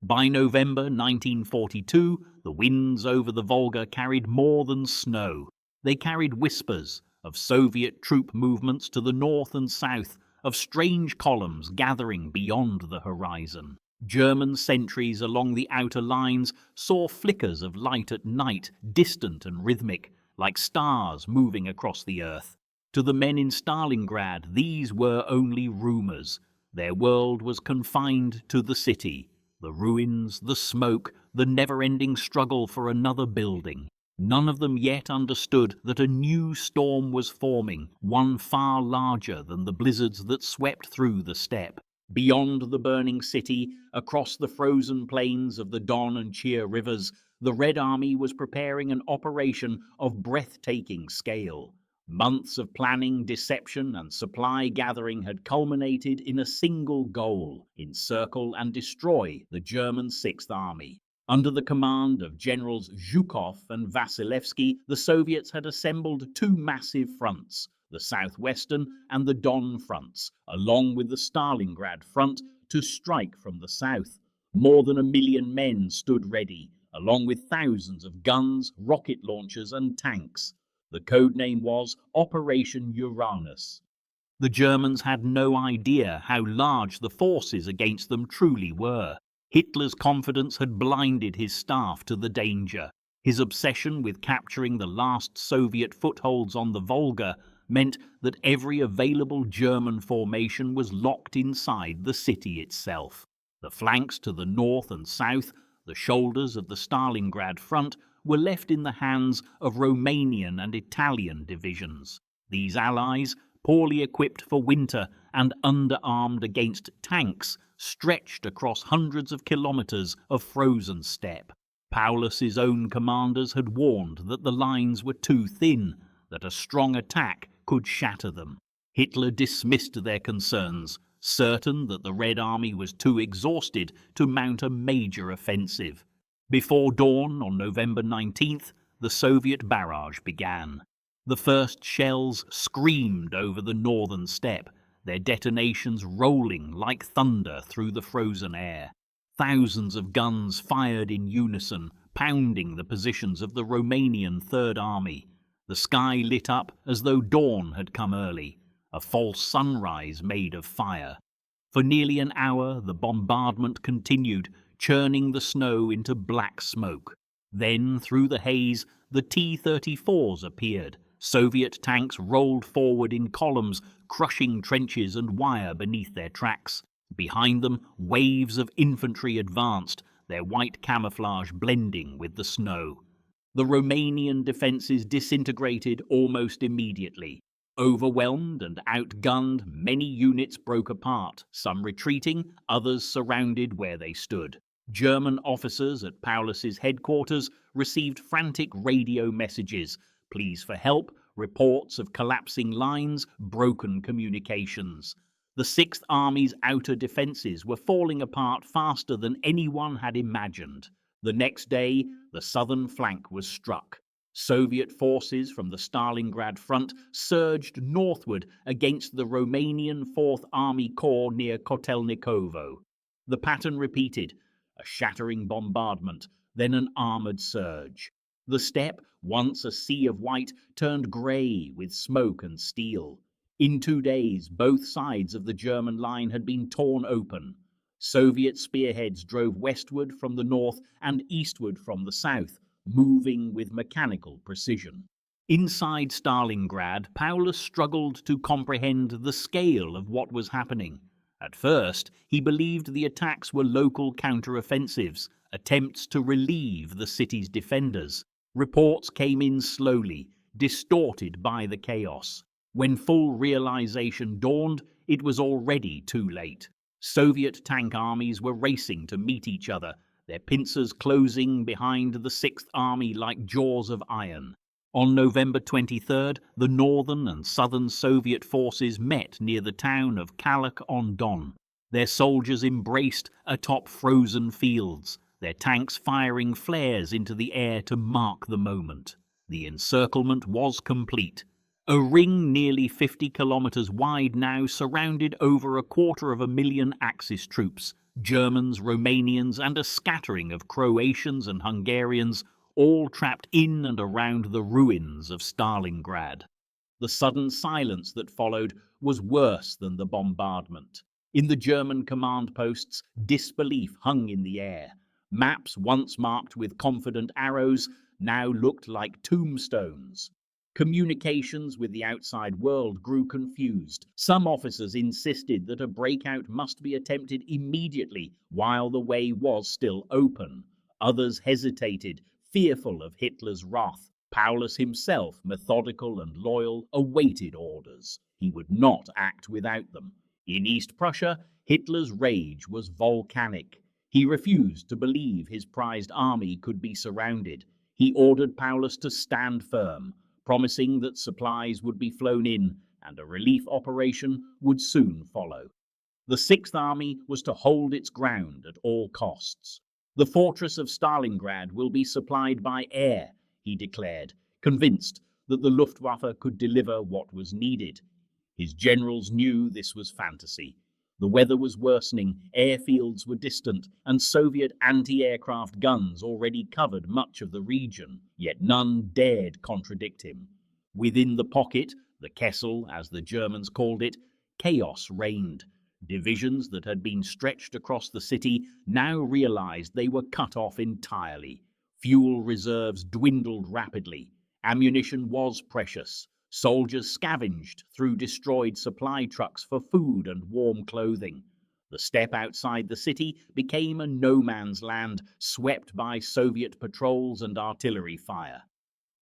By November 1942, the winds over the Volga carried more than snow. They carried whispers of Soviet troop movements to the north and south, of strange columns gathering beyond the horizon. German sentries along the outer lines saw flickers of light at night, distant and rhythmic, like stars moving across the earth. To the men in Starlingrad, these were only rumors. Their world was confined to the city, the ruins, the smoke, the never-ending struggle for another building. None of them yet understood that a new storm was forming, one far larger than the blizzards that swept through the steppe. Beyond the burning city, across the frozen plains of the Don and Thier rivers, the Red Army was preparing an operation of breathtaking scale. Months of planning, deception, and supply gathering had culminated in a single goal: encircle and destroy the German Sixth Army. Under the command of Generals Zhukov and Vasilevsky, the Soviets had assembled two massive fronts, the southwestern and the Don fronts, along with the Stalingrad front, to strike from the south. More than 1 million men stood ready, along with thousands of guns, rocket launchers, and tanks. The codename was Operation Uranus. The Germans had no idea how large the forces against them truly were. Hitler's confidence had blinded his staff to the danger. His obsession with capturing the last Soviet footholds on the Volga meant that every available German formation was locked inside the city itself. The flanks to the north and south, the shoulders of the Stalingrad front, were left in the hands of Romanian and Italian divisions. These allies, poorly equipped for winter and underarmed against tanks, stretched across hundreds of kilometers of frozen steppe. Paulus's own commanders had warned that the lines were too thin, that a strong attack could shatter them. Hitler dismissed their concerns, certain that the Red Army was too exhausted to mount a major offensive. Before dawn on November 19th, the Soviet barrage began. The first shells screamed over the northern steppe, their detonations rolling like thunder through the frozen air. Thousands of guns fired in unison, pounding the positions of the Romanian Third Army. The sky lit up as though dawn had come early, a false sunrise made of fire. For nearly an hour the bombardment continued, churning the snow into black smoke. Then, through the haze, the T-34s appeared. Soviet tanks rolled forward in columns, crushing trenches and wire beneath their tracks. Behind them, waves of infantry advanced, their white camouflage blending with the snow. The Romanian defences disintegrated almost immediately. Overwhelmed and outgunned, many units broke apart, some retreating, others surrounded where they stood. German officers at Paulus's headquarters received frantic radio messages, pleas for help, reports of collapsing lines, broken communications. The Sixth Army's outer defences were falling apart faster than anyone had imagined. The next day, the southern flank was struck. Soviet forces from the Stalingrad front surged northward against the Romanian Fourth Army Corps near Kotelnikovo. The pattern repeated, a shattering bombardment, then an armoured surge. The steppe, once a sea of white, turned grey with smoke and steel. In 2 days, both sides of the German line had been torn open. Soviet spearheads drove westward from the north and eastward from the south, moving with mechanical precision. Inside Starlingrad, Paulus struggled to comprehend the scale of what was happening. At first, he believed the attacks were local counter-offensives, attempts to relieve the city's defenders. Reports came in slowly, distorted by the chaos. When full realization dawned, it was already too late. Soviet tank armies were racing to meet each other, their pincers closing behind the Sixth Army like jaws of iron. On November 23rd, the northern and southern Soviet forces met near the town of Kalak-on-Don. Their soldiers embraced atop frozen fields, their tanks firing flares into the air to mark the moment. The encirclement was complete. A ring nearly 50 kilometers wide now surrounded over 250,000 Axis troops, Germans, Romanians, and a scattering of Croatians and Hungarians, all trapped in and around the ruins of Starlingrad. The sudden silence that followed was worse than the bombardment. In the German command posts, disbelief hung in the air. Maps once marked with confident arrows now looked like tombstones. Communications with the outside world grew confused. Some officers insisted that a breakout must be attempted immediately while the way was still open. Others hesitated, fearful of Hitler's wrath. Paulus himself, methodical and loyal, awaited orders. He would not act without them. In East Prussia, Hitler's rage was volcanic. He refused to believe his prized army could be surrounded. He ordered Paulus to stand firm, promising that supplies would be flown in and a relief operation would soon follow. The Sixth Army was to hold its ground at all costs. The fortress of Stalingrad will be supplied by air, he declared, convinced that the Luftwaffe could deliver what was needed. His generals knew this was fantasy. The weather was worsening, airfields were distant, and Soviet anti-aircraft guns already covered much of the region, yet none dared contradict him. Within the pocket, the Kessel, as the Germans called it, chaos reigned. Divisions that had been stretched across the city now realized they were cut off entirely. Fuel reserves dwindled rapidly. Ammunition was precious. Soldiers scavenged through destroyed supply trucks for food and warm clothing. The steppe outside the city became a no-man's land, swept by Soviet patrols and artillery fire.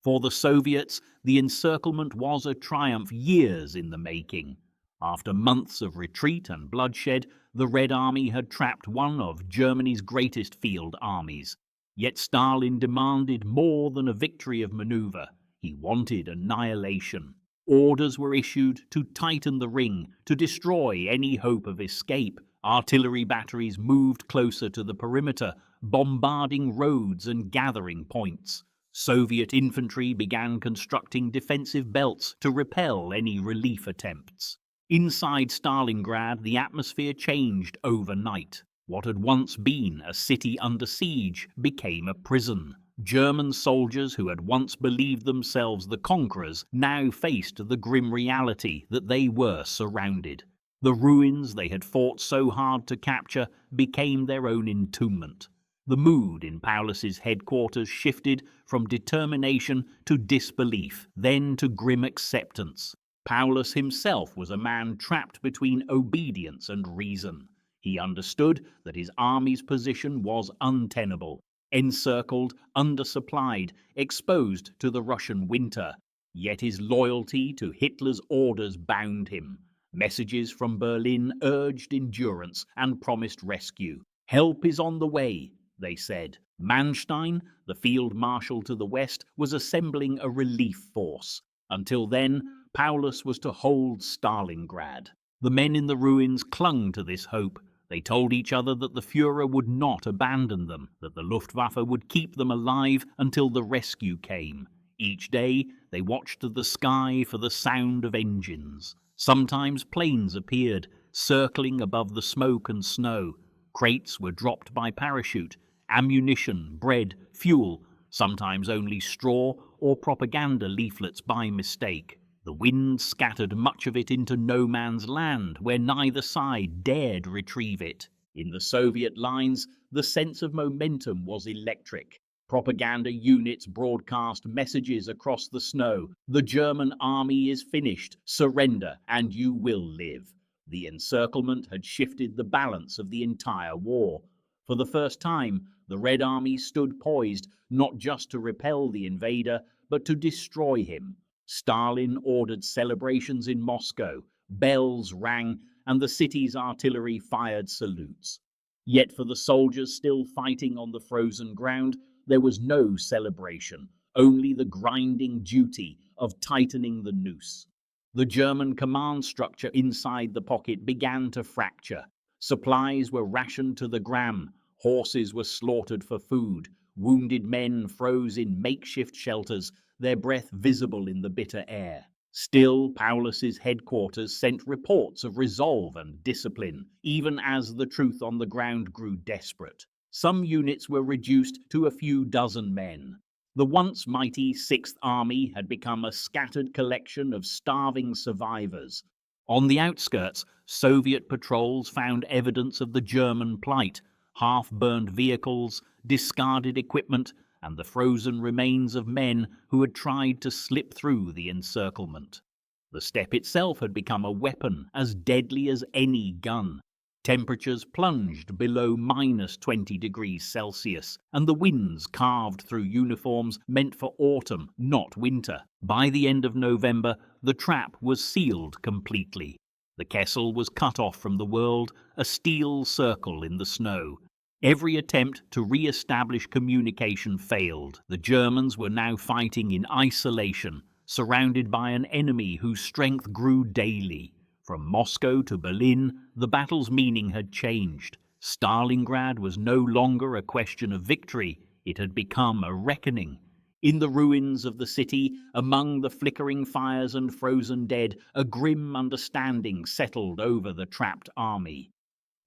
For the Soviets, the encirclement was a triumph years in the making. After months of retreat and bloodshed, the Red Army had trapped one of Germany's greatest field armies. Yet Stalin demanded more than a victory of maneuver. He wanted annihilation. Orders were issued to tighten the ring, to destroy any hope of escape. Artillery batteries moved closer to the perimeter, bombarding roads and gathering points. Soviet infantry began constructing defensive belts to repel any relief attempts. Inside Stalingrad, the atmosphere changed overnight. What had once been a city under siege became a prison. German soldiers who had once believed themselves the conquerors now faced the grim reality that they were surrounded. The ruins they had fought so hard to capture became their own entombment. The mood in Paulus's headquarters shifted from determination to disbelief, then to grim acceptance. Paulus himself was a man trapped between obedience and reason. He understood that his army's position was untenable, encircled, undersupplied, exposed to the Russian winter. Yet his loyalty to Hitler's orders bound him. Messages from Berlin urged endurance and promised rescue. Help is on the way, they said. Manstein, the field marshal to the west, was assembling a relief force. Until then, Paulus was to hold Starlingrad. The men in the ruins clung to this hope. They told each other that the Führer would not abandon them, that the Luftwaffe would keep them alive until the rescue came. Each day, they watched the sky for the sound of engines. Sometimes planes appeared, circling above the smoke and snow. Crates were dropped by parachute. Ammunition, bread, fuel, sometimes only straw or propaganda leaflets by mistake. The wind scattered much of it into no man's land, where neither side dared retrieve it. In the Soviet lines, the sense of momentum was electric. Propaganda units broadcast messages across the snow. The German army is finished. Surrender and you will live. The encirclement had shifted the balance of the entire war. For the first time, the Red Army stood poised, not just to repel the invader, but to destroy him. Stalin ordered celebrations in Moscow. Bells rang, and the city's artillery fired salutes. Yet for the soldiers still fighting on the frozen ground, there was no celebration, only the grinding duty of tightening the noose. The German command structure inside the pocket began to fracture. Supplies were rationed to the gram, horses were slaughtered for food, wounded men froze in makeshift shelters, their breath visible in the bitter air. Still, Paulus's headquarters sent reports of resolve and discipline, even as the truth on the ground grew desperate. Some units were reduced to a few dozen men. The once mighty Sixth Army had become a scattered collection of starving survivors. On the outskirts, Soviet patrols found evidence of the German plight: half-burned vehicles, discarded equipment, and the frozen remains of men who had tried to slip through the encirclement. The steppe itself had become a weapon as deadly as any gun. Temperatures plunged below -20°C, and the winds carved through uniforms meant for autumn, not winter. By the end of November, the trap was sealed completely. The Kessel was cut off from the world, a steel circle in the snow. Every attempt to re-establish communication failed. The Germans were now fighting in isolation, surrounded by an enemy whose strength grew daily. From Moscow to Berlin, the battle's meaning had changed. Starlingrad was no longer a question of victory, it had become a reckoning. In the ruins of the city, among the flickering fires and frozen dead, a grim understanding settled over the trapped army.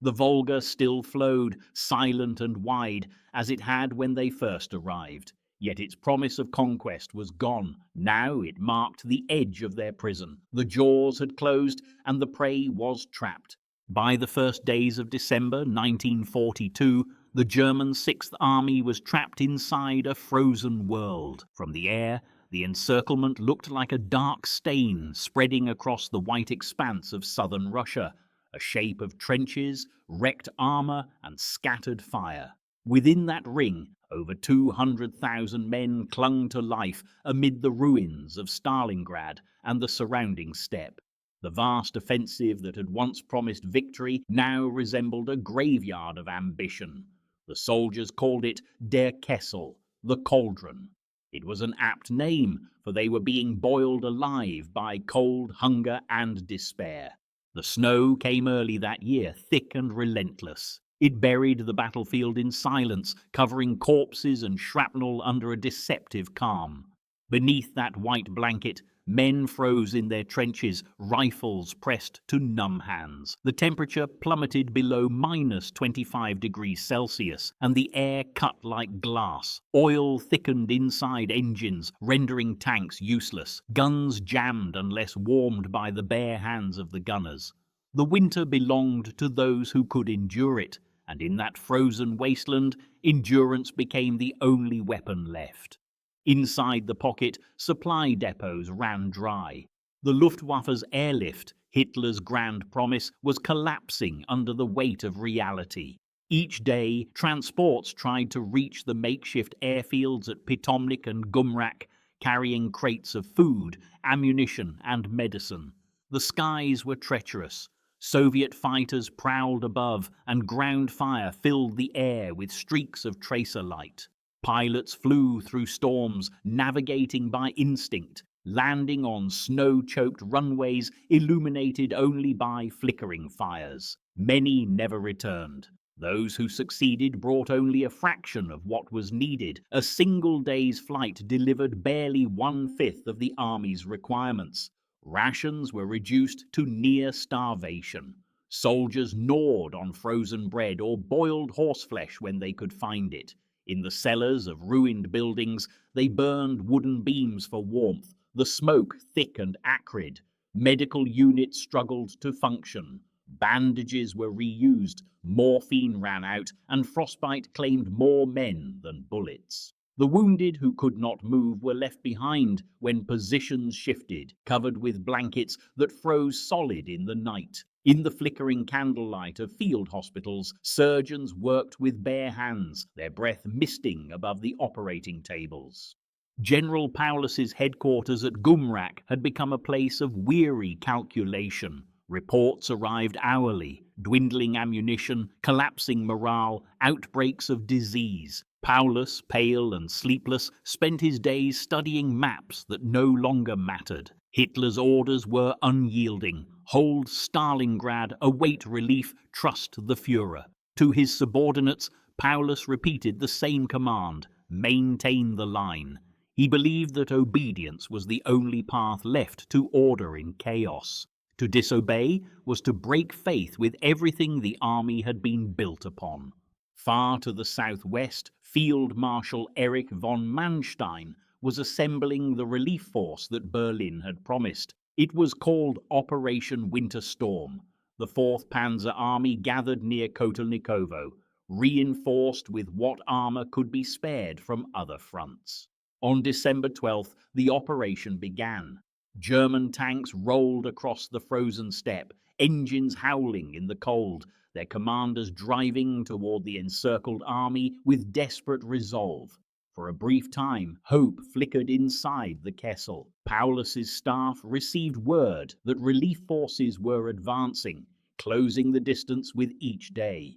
The Volga still flowed, silent and wide, as it had when they first arrived. Yet its promise of conquest was gone. Now it marked the edge of their prison. The jaws had closed, and the prey was trapped. By the first days of December 1942, the German Sixth Army was trapped inside a frozen world. From the air, the encirclement looked like a dark stain spreading across the white expanse of southern Russia, a shape of trenches, wrecked armor, and scattered fire. Within that ring, over 200,000 men clung to life amid the ruins of Starlingrad and the surrounding steppe. The vast offensive that had once promised victory now resembled a graveyard of ambition. The soldiers called it Der Kessel, the cauldron. It was an apt name, for they were being boiled alive by cold, hunger, and despair. The snow came early that year, thick and relentless. It buried the battlefield in silence, covering corpses and shrapnel under a deceptive calm. Beneath that white blanket, men froze in their trenches, rifles pressed to numb hands. The temperature plummeted below -25°C, and the air cut like glass. Oil thickened inside engines, rendering tanks useless. Guns jammed unless warmed by the bare hands of the gunners. The winter belonged to those who could endure it, and in that frozen wasteland, endurance became the only weapon left. Inside the pocket, supply depots ran dry. The Luftwaffe's airlift, Hitler's grand promise, was collapsing under the weight of reality. Each day, transports tried to reach the makeshift airfields at Pitomnik and Gumrak, carrying crates of food, ammunition, and medicine. The skies were treacherous. Soviet fighters prowled above, and ground fire filled the air with streaks of tracer light. Pilots flew through storms, navigating by instinct, landing on snow-choked runways illuminated only by flickering fires. Many never returned. Those who succeeded brought only a fraction of what was needed. A single day's flight delivered barely 1/5 of the army's requirements. Rations were reduced to near starvation. Soldiers gnawed on frozen bread or boiled horseflesh when they could find it. In the cellars of ruined buildings, they burned wooden beams for warmth, the smoke thick and acrid. Medical units struggled to function. Bandages were reused, morphine ran out, and frostbite claimed more men than bullets. The wounded who could not move were left behind when positions shifted, covered with blankets that froze solid in the night. In the flickering candlelight of field hospitals, surgeons worked with bare hands, their breath misting above the operating tables. General Paulus's headquarters at Gumrak had become a place of weary calculation. Reports arrived hourly, dwindling ammunition, collapsing morale, outbreaks of disease. Paulus, pale and sleepless, spent his days studying maps that no longer mattered. Hitler's orders were unyielding. Hold Starlingrad, await relief, trust the Führer. To his subordinates, Paulus repeated the same command: maintain the line. He believed that obedience was the only path left to order in chaos. To disobey was to break faith with everything the army had been built upon. Far to the southwest, Field Marshal Erich von Manstein was assembling the relief force that Berlin had promised. It was called Operation Winter Storm. The 4th Panzer Army gathered near Kotelnikovo, reinforced with what armor could be spared from other fronts. On December 12th, the operation began. German tanks rolled across the frozen steppe, engines howling in the cold, their commanders driving toward the encircled army with desperate resolve. For a brief time, hope flickered inside the Kessel. Paulus's staff received word that relief forces were advancing, closing the distance with each day.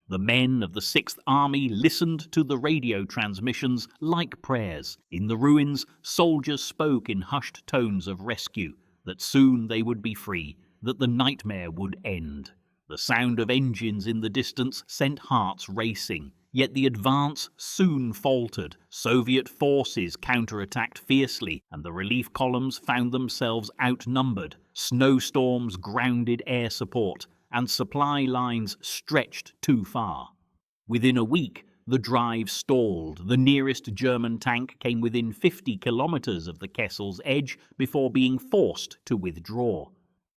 The men of the 6th Army listened to the radio transmissions like prayers. In the ruins, soldiers spoke in hushed tones of rescue, that soon they would be free, that the nightmare would end. The sound of engines in the distance sent hearts racing. Yet the advance soon faltered. Soviet forces counterattacked fiercely, and the relief columns found themselves outnumbered. Snowstorms grounded air support, and supply lines stretched too far. Within a week, the drive stalled. The nearest German tank came within 50 kilometers of the Kessel's edge before being forced to withdraw.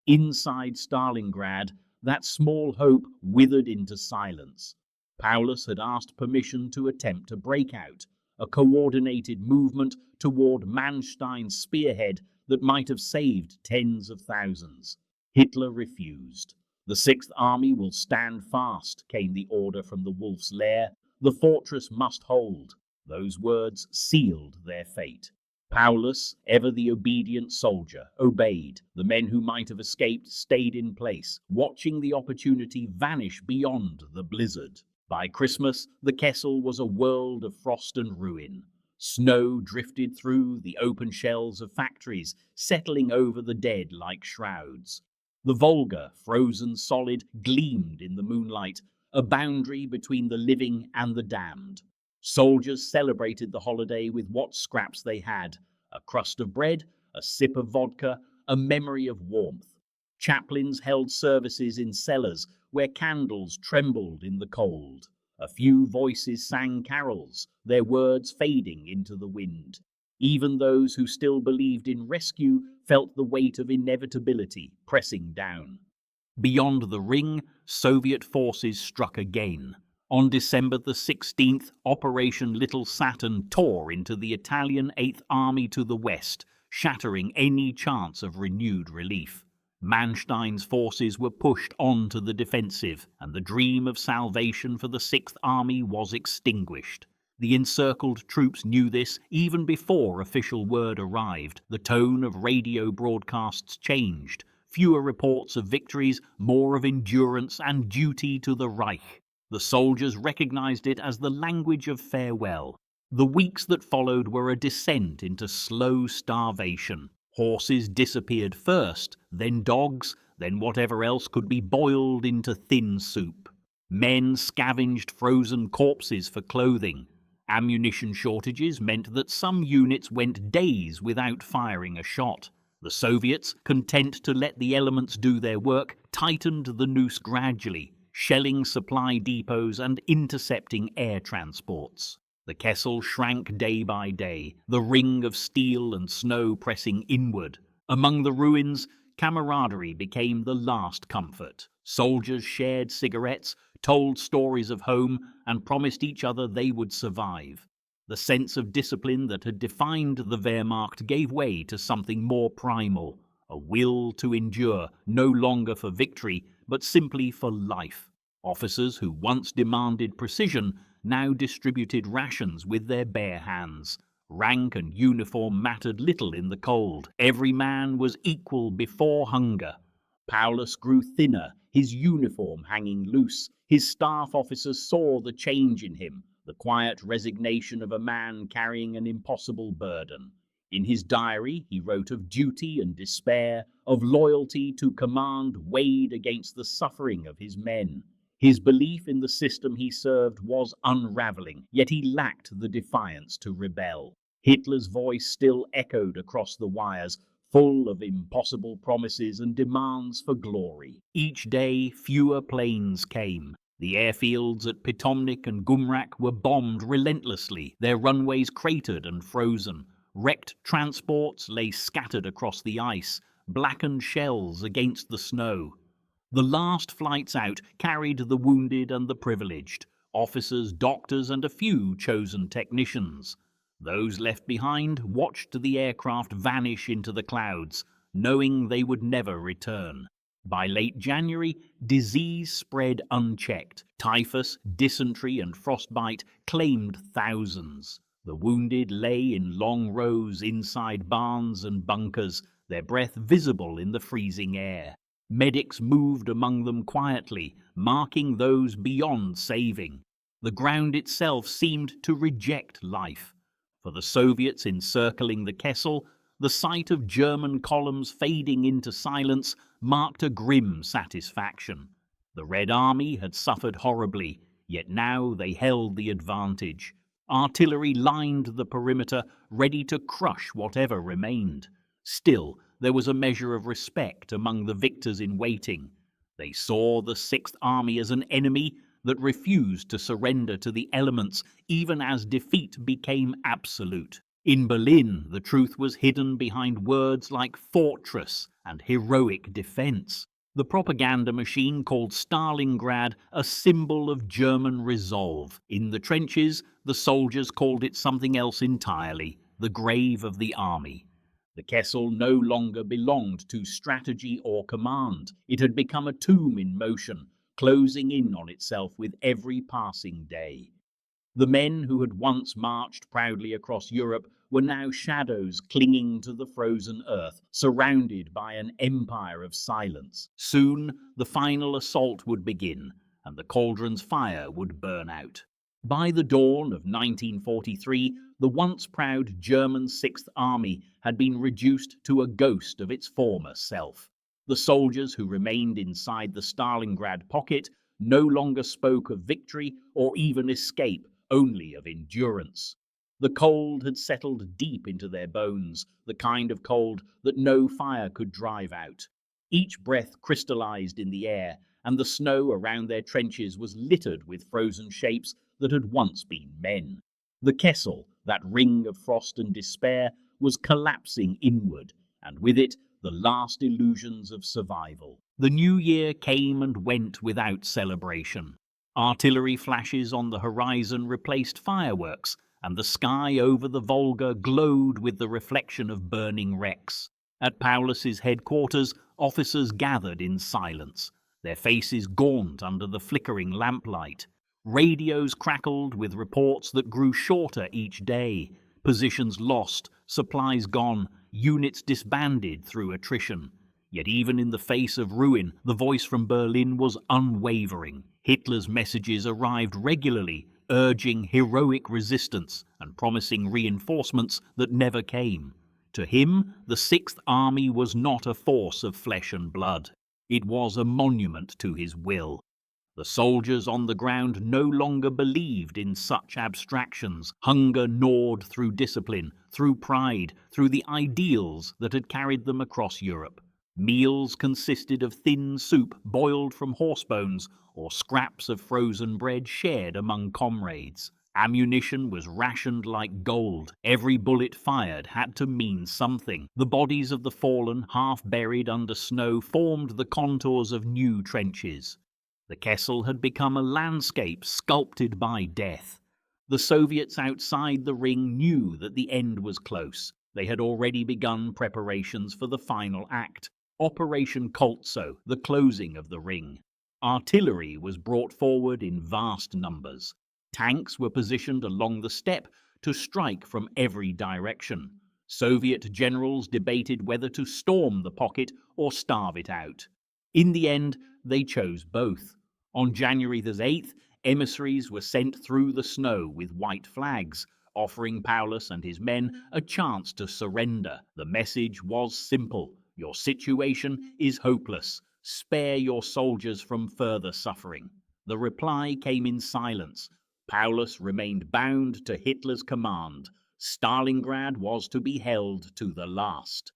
Inside Starlingrad, that small hope withered into silence. Paulus had asked permission to attempt a breakout, a coordinated movement toward Manstein's spearhead that might have saved tens of thousands. Hitler refused. The 6th Army will stand fast, came the order from the Wolf's Lair. The fortress must hold. Those words sealed their fate. Paulus, ever the obedient soldier, obeyed. The men who might have escaped stayed in place, watching the opportunity vanish beyond the blizzard. By Christmas, the Kessel was a world of frost and ruin. Snow drifted through the open shells of factories, settling over the dead like shrouds. The Volga, frozen solid, gleamed in the moonlight, a boundary between the living and the damned. Soldiers celebrated the holiday with what scraps they had: a crust of bread, a sip of vodka, a memory of warmth. Chaplains held services in cellars where candles trembled in the cold. A few voices sang carols, their words fading into the wind. Even those who still believed in rescue felt the weight of inevitability pressing down. Beyond the ring, Soviet forces struck again. On December the 16th, Operation Little Saturn tore into the Italian 8th Army to the west, shattering any chance of renewed relief. Manstein's forces were pushed on to the defensive, and the dream of salvation for the 6th Army was extinguished. The encircled troops knew this even before official word arrived. The tone of radio broadcasts changed. Fewer reports of victories, more of endurance and duty to the Reich. The soldiers recognized it as the language of farewell. The weeks that followed were a descent into slow starvation. Horses disappeared first, then dogs, then whatever else could be boiled into thin soup. Men scavenged frozen corpses for clothing. Ammunition shortages meant that some units went days without firing a shot. The Soviets, content to let the elements do their work, tightened the noose gradually, shelling supply depots and intercepting air transports. The Kessel shrank day by day, the ring of steel and snow pressing inward. Among the ruins, camaraderie became the last comfort. Soldiers shared cigarettes, told stories of home, and promised each other they would survive. The sense of discipline that had defined the Wehrmacht gave way to something more primal, a will to endure, no longer for victory, but simply for life. Officers who once demanded precision now distributed rations with their bare hands. Rank and uniform mattered little in the cold. Every man was equal before hunger. Paulus grew thinner, his uniform hanging loose. His staff officers saw the change in him, the quiet resignation of a man carrying an impossible burden. In his diary, he wrote of duty and despair, of loyalty to command weighed against the suffering of his men. His belief in the system he served was unraveling, yet he lacked the defiance to rebel. Hitler's voice still echoed across the wires, full of impossible promises and demands for glory. Each day, fewer planes came. The airfields at Pitomnik and Gumrak were bombed relentlessly, their runways cratered and frozen. Wrecked transports lay scattered across the ice, blackened shells against the snow. The last flights out carried the wounded and the privileged, officers, doctors, and a few chosen technicians. Those left behind watched the aircraft vanish into the clouds, knowing they would never return. By late January, disease spread unchecked. Typhus, dysentery, and frostbite claimed thousands. The wounded lay in long rows inside barns and bunkers, their breath visible in the freezing air. Medics moved among them quietly, marking those beyond saving. The ground itself seemed to reject life. For the Soviets encircling the Kessel, the sight of German columns fading into silence marked a grim satisfaction. The Red Army had suffered horribly, yet now they held the advantage. Artillery lined the perimeter, ready to crush whatever remained. Still, there was a measure of respect among the victors in waiting. They saw the Sixth Army as an enemy that refused to surrender to the elements, even as defeat became absolute. In Berlin, the truth was hidden behind words like fortress and heroic defense. The propaganda machine called Starlingrad a symbol of German resolve. In the trenches, the soldiers called it something else entirely, the grave of the army. The Kessel no longer belonged to strategy or command. It had become a tomb in motion, closing in on itself with every passing day. The men who had once marched proudly across Europe were now shadows clinging to the frozen earth, surrounded by an empire of silence. Soon, the final assault would begin, and the cauldron's fire would burn out. By the dawn of 1943, the once proud German Sixth Army had been reduced to a ghost of its former self. The soldiers who remained inside the Stalingrad pocket no longer spoke of victory or even escape, only of endurance. The cold had settled deep into their bones, the kind of cold that no fire could drive out. Each breath crystallized in the air, and the snow around their trenches was littered with frozen shapes that had once been men. The Kessel, that ring of frost and despair, was collapsing inward, and with it the last illusions of survival. The new year came and went without celebration. Artillery flashes on the horizon replaced fireworks, and the sky over the Volga glowed with the reflection of burning wrecks. At Paulus's headquarters, officers gathered in silence, their faces gaunt under the flickering lamplight. Radios crackled with reports that grew shorter each day. Positions lost, supplies gone, units disbanded through attrition. Yet even in the face of ruin, the voice from Berlin was unwavering. Hitler's messages arrived regularly, urging heroic resistance and promising reinforcements that never came. To him, the Sixth Army was not a force of flesh and blood. It was a monument to his will. The soldiers on the ground no longer believed in such abstractions. Hunger gnawed through discipline, through pride, through the ideals that had carried them across Europe. Meals consisted of thin soup boiled from horse bones or scraps of frozen bread shared among comrades. Ammunition was rationed like gold. Every bullet fired had to mean something. The bodies of the fallen, half buried under snow, formed the contours of new trenches. The Kessel had become a landscape sculpted by death. The Soviets outside the ring knew that the end was close. They had already begun preparations for the final act, Operation Koltso, the closing of the ring. Artillery was brought forward in vast numbers. Tanks were positioned along the steppe to strike from every direction. Soviet generals debated whether to storm the pocket or starve it out. In the end, they chose both. On January the 8th, emissaries were sent through the snow with white flags, offering Paulus and his men a chance to surrender. The message was simple: your situation is hopeless. Spare your soldiers from further suffering. The reply came in silence. Paulus remained bound to Hitler's command. Starlingrad was to be held to the last.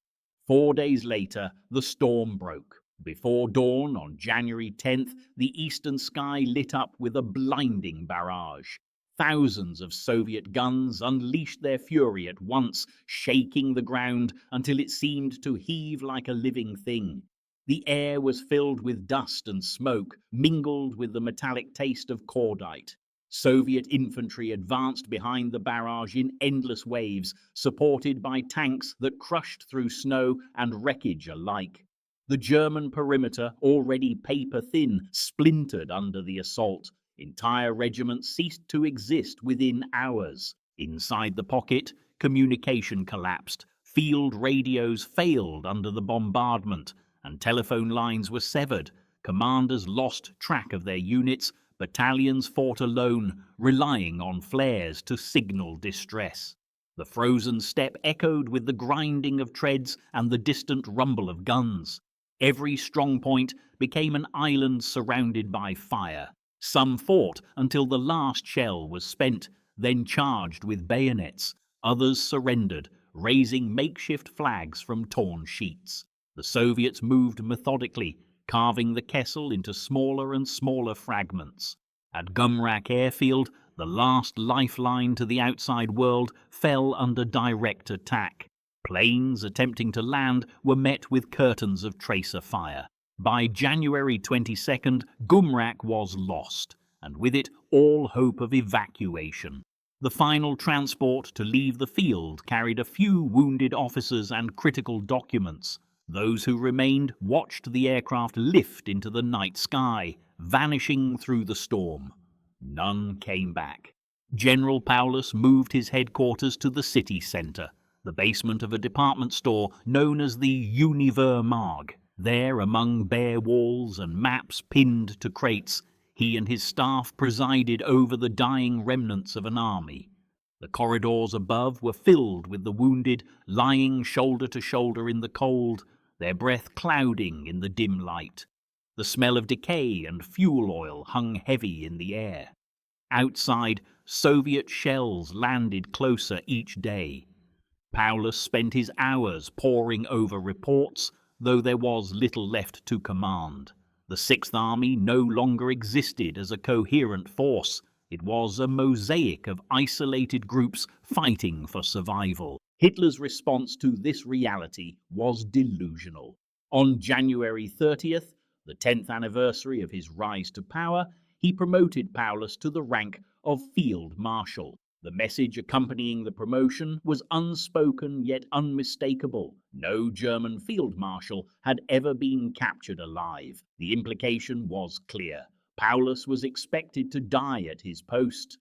4 days later, the storm broke. Before dawn on January 10th, the eastern sky lit up with a blinding barrage. Thousands of Soviet guns unleashed their fury at once, shaking the ground until it seemed to heave like a living thing. The air was filled with dust and smoke, mingled with the metallic taste of cordite. Soviet infantry advanced behind the barrage in endless waves, supported by tanks that crushed through snow and wreckage alike. The German perimeter, already paper-thin, splintered under the assault. Entire regiments ceased to exist within hours. Inside the pocket, communication collapsed. Field radios failed under the bombardment, and telephone lines were severed. Commanders lost track of their units. Battalions fought alone, relying on flares to signal distress. The frozen steppe echoed with the grinding of treads and the distant rumble of guns. Every strong point became an island surrounded by fire. Some fought until the last shell was spent, then charged with bayonets. Others surrendered, raising makeshift flags from torn sheets. The Soviets moved methodically, carving the Kessel into smaller and smaller fragments. At Gumrak airfield, the last lifeline to the outside world fell under direct attack. Planes attempting to land were met with curtains of tracer fire. By January 22nd, Gumrak was lost, and with it all hope of evacuation. The final transport to leave the field carried a few wounded officers and critical documents. Those who remained watched the aircraft lift into the night sky, vanishing through the storm. None came back. General Paulus moved his headquarters to the city centre, the basement of a department store known as the Univermarkt. There, among bare walls and maps pinned to crates, he and his staff presided over the dying remnants of an army. The corridors above were filled with the wounded, lying shoulder to shoulder in the cold, their breath clouding in the dim light. The smell of decay and fuel oil hung heavy in the air. Outside, Soviet shells landed closer each day. Paulus spent his hours poring over reports, though there was little left to command. The Sixth Army no longer existed as a coherent force. It was a mosaic of isolated groups fighting for survival. Hitler's response to this reality was delusional. On January 30th, the 10th anniversary of his rise to power, he promoted Paulus to the rank of Field Marshal. The message accompanying the promotion was unspoken yet unmistakable. No German field marshal had ever been captured alive. The implication was clear. Paulus was expected to die at his post.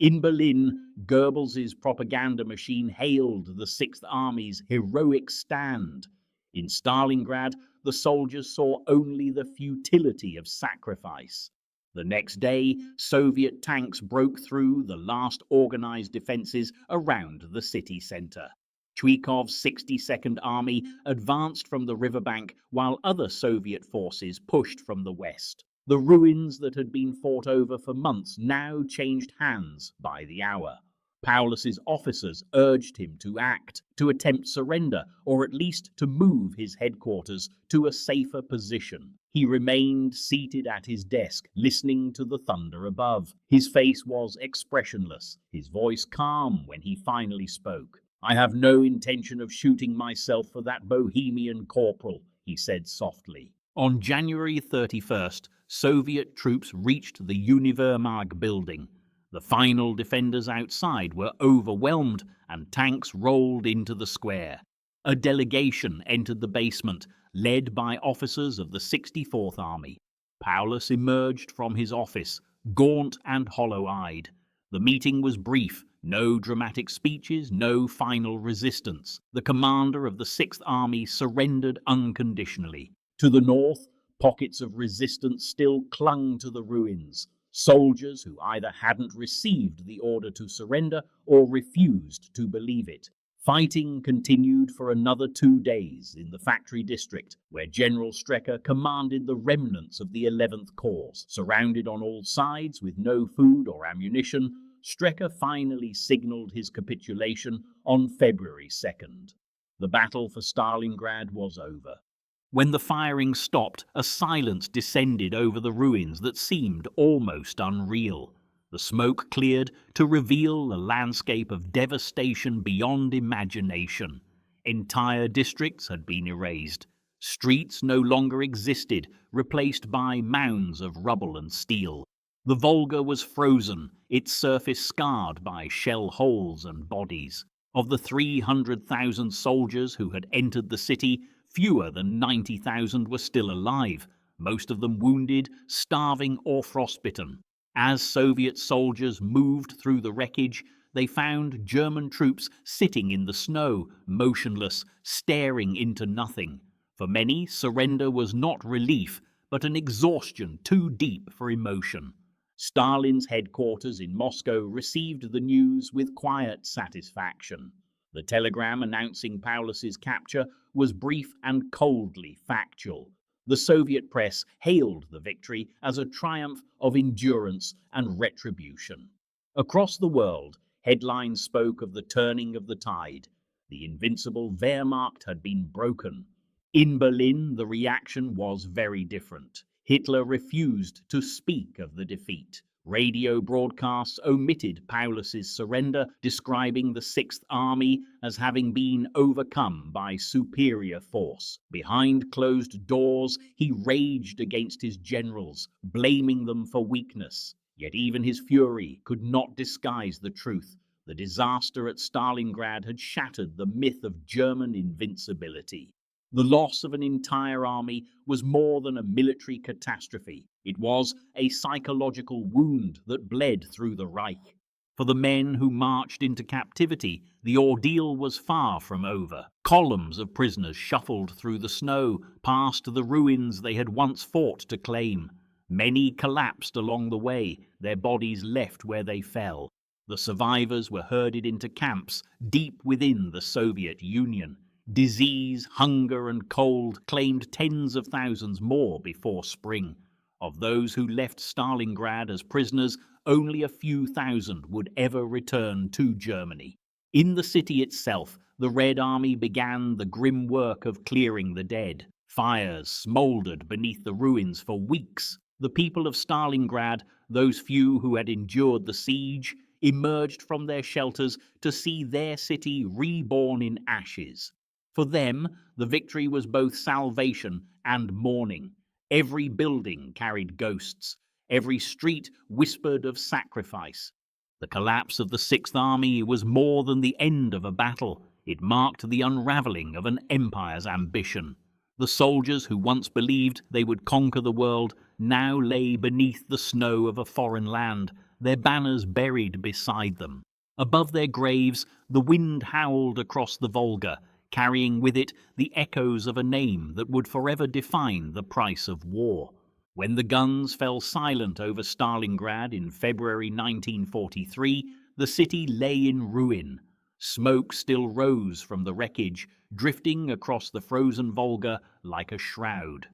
In Berlin, Goebbels' propaganda machine hailed the Sixth Army's heroic stand. In Starlingrad, the soldiers saw only the futility of sacrifice. The next day, Soviet tanks broke through the last organized defenses around the city center. Chuikov's 62nd Army advanced from the riverbank while other Soviet forces pushed from the west. The ruins that had been fought over for months now changed hands by the hour. Paulus's officers urged him to act, to attempt surrender, or at least to move his headquarters to a safer position. He remained seated at his desk, listening to the thunder above. His face was expressionless, his voice calm when he finally spoke. "I have no intention of shooting myself for that Bohemian corporal," he said softly. On January 31st, Soviet troops reached the Univermarkt building. The final defenders outside were overwhelmed, and tanks rolled into the square. A delegation entered the basement, led by officers of the 64th Army. Paulus emerged from his office, gaunt and hollow-eyed. The meeting was brief, no dramatic speeches, no final resistance. The commander of the 6th Army surrendered unconditionally. To the north, pockets of resistance still clung to the ruins. Soldiers who either hadn't received the order to surrender or refused to believe it. Fighting continued for another 2 days in the factory district, where General Strecker commanded the remnants of the 11th Corps. Surrounded on all sides with no food or ammunition, Strecker finally signaled his capitulation on February 2nd. The battle for Starlingrad was over. When the firing stopped, a silence descended over the ruins that seemed almost unreal. The smoke cleared to reveal a landscape of devastation beyond imagination. Entire districts had been erased. Streets no longer existed, replaced by mounds of rubble and steel. The Volga was frozen, its surface scarred by shell holes and bodies. Of the 300,000 soldiers who had entered the city, fewer than 90,000 were still alive, most of them wounded, starving or frostbitten. As Soviet soldiers moved through the wreckage, they found German troops sitting in the snow, motionless, staring into nothing. For many, surrender was not relief, but an exhaustion too deep for emotion. Stalin's headquarters in Moscow received the news with quiet satisfaction. The telegram announcing Paulus's capture was brief and coldly factual. The Soviet press hailed the victory as a triumph of endurance and retribution. Across the world, headlines spoke of the turning of the tide. The invincible Wehrmacht had been broken. In Berlin, the reaction was very different. Hitler refused to speak of the defeat. Radio broadcasts omitted Paulus's surrender, describing the 6th Army as having been overcome by superior force. Behind closed doors, he raged against his generals, blaming them for weakness. Yet even his fury could not disguise the truth. The disaster at Stalingrad had shattered the myth of German invincibility. The loss of an entire army was more than a military catastrophe. It was a psychological wound that bled through the Reich. For the men who marched into captivity, the ordeal was far from over. Columns of prisoners shuffled through the snow, past the ruins they had once fought to claim. Many collapsed along the way, their bodies left where they fell. The survivors were herded into camps deep within the Soviet Union. Disease, hunger, and cold claimed tens of thousands more before spring. Of those who left Stalingrad as prisoners, only a few thousand would ever return to Germany. In the city itself, the Red Army began the grim work of clearing the dead. Fires smoldered beneath the ruins for weeks. The people of Stalingrad, those few who had endured the siege, emerged from their shelters to see their city reborn in ashes. For them, the victory was both salvation and mourning. Every building carried ghosts. Every street whispered of sacrifice. The collapse of the 6th Army was more than the end of a battle. It marked the unraveling of an empire's ambition. The soldiers who once believed they would conquer the world now lay beneath the snow of a foreign land, their banners buried beside them. Above their graves, the wind howled across the Volga, carrying with it the echoes of a name that would forever define the price of war. When the guns fell silent over Stalingrad in February 1943, the city lay in ruin. Smoke still rose from the wreckage, drifting across the frozen Volga like a shroud.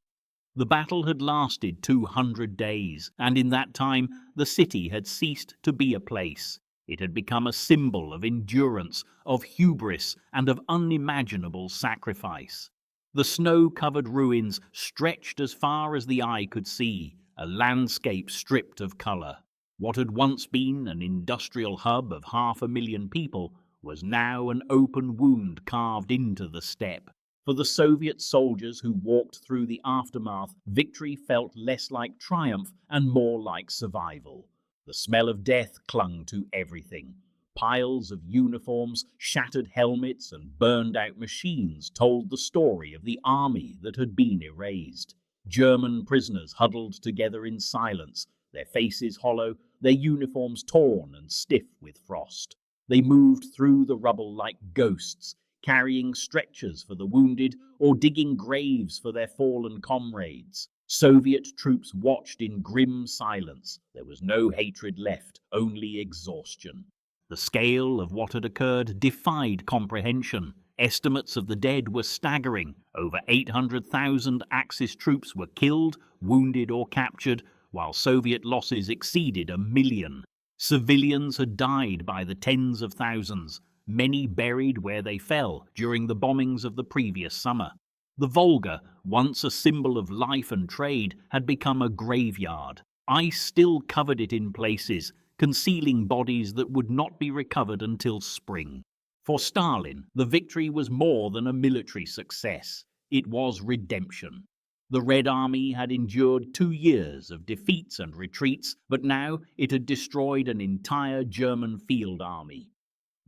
The battle had lasted 200 days, and in that time the city had ceased to be a place. It had become a symbol of endurance, of hubris, and of unimaginable sacrifice. The snow-covered ruins stretched as far as the eye could see, a landscape stripped of colour. What had once been an industrial hub of 500,000 people was now an open wound carved into the steppe. For the Soviet soldiers who walked through the aftermath, victory felt less like triumph and more like survival. The smell of death clung to everything. Piles of uniforms, shattered helmets, and burned-out machines told the story of the army that had been erased. German prisoners huddled together in silence, their faces hollow, their uniforms torn and stiff with frost. They moved through the rubble like ghosts, carrying stretchers for the wounded or digging graves for their fallen comrades. Soviet troops watched in grim silence. There was no hatred left, only exhaustion. The scale of what had occurred defied comprehension. Estimates of the dead were staggering. Over 800,000 Axis troops were killed, wounded or captured, while Soviet losses exceeded 1 million. Civilians had died by the tens of thousands, many buried where they fell during the bombings of the previous summer. The Volga, once a symbol of life and trade, had become a graveyard. Ice still covered it in places, concealing bodies that would not be recovered until spring. For Stalin, the victory was more than a military success. It was redemption. The Red Army had endured 2 years of defeats and retreats, but now it had destroyed an entire German field army.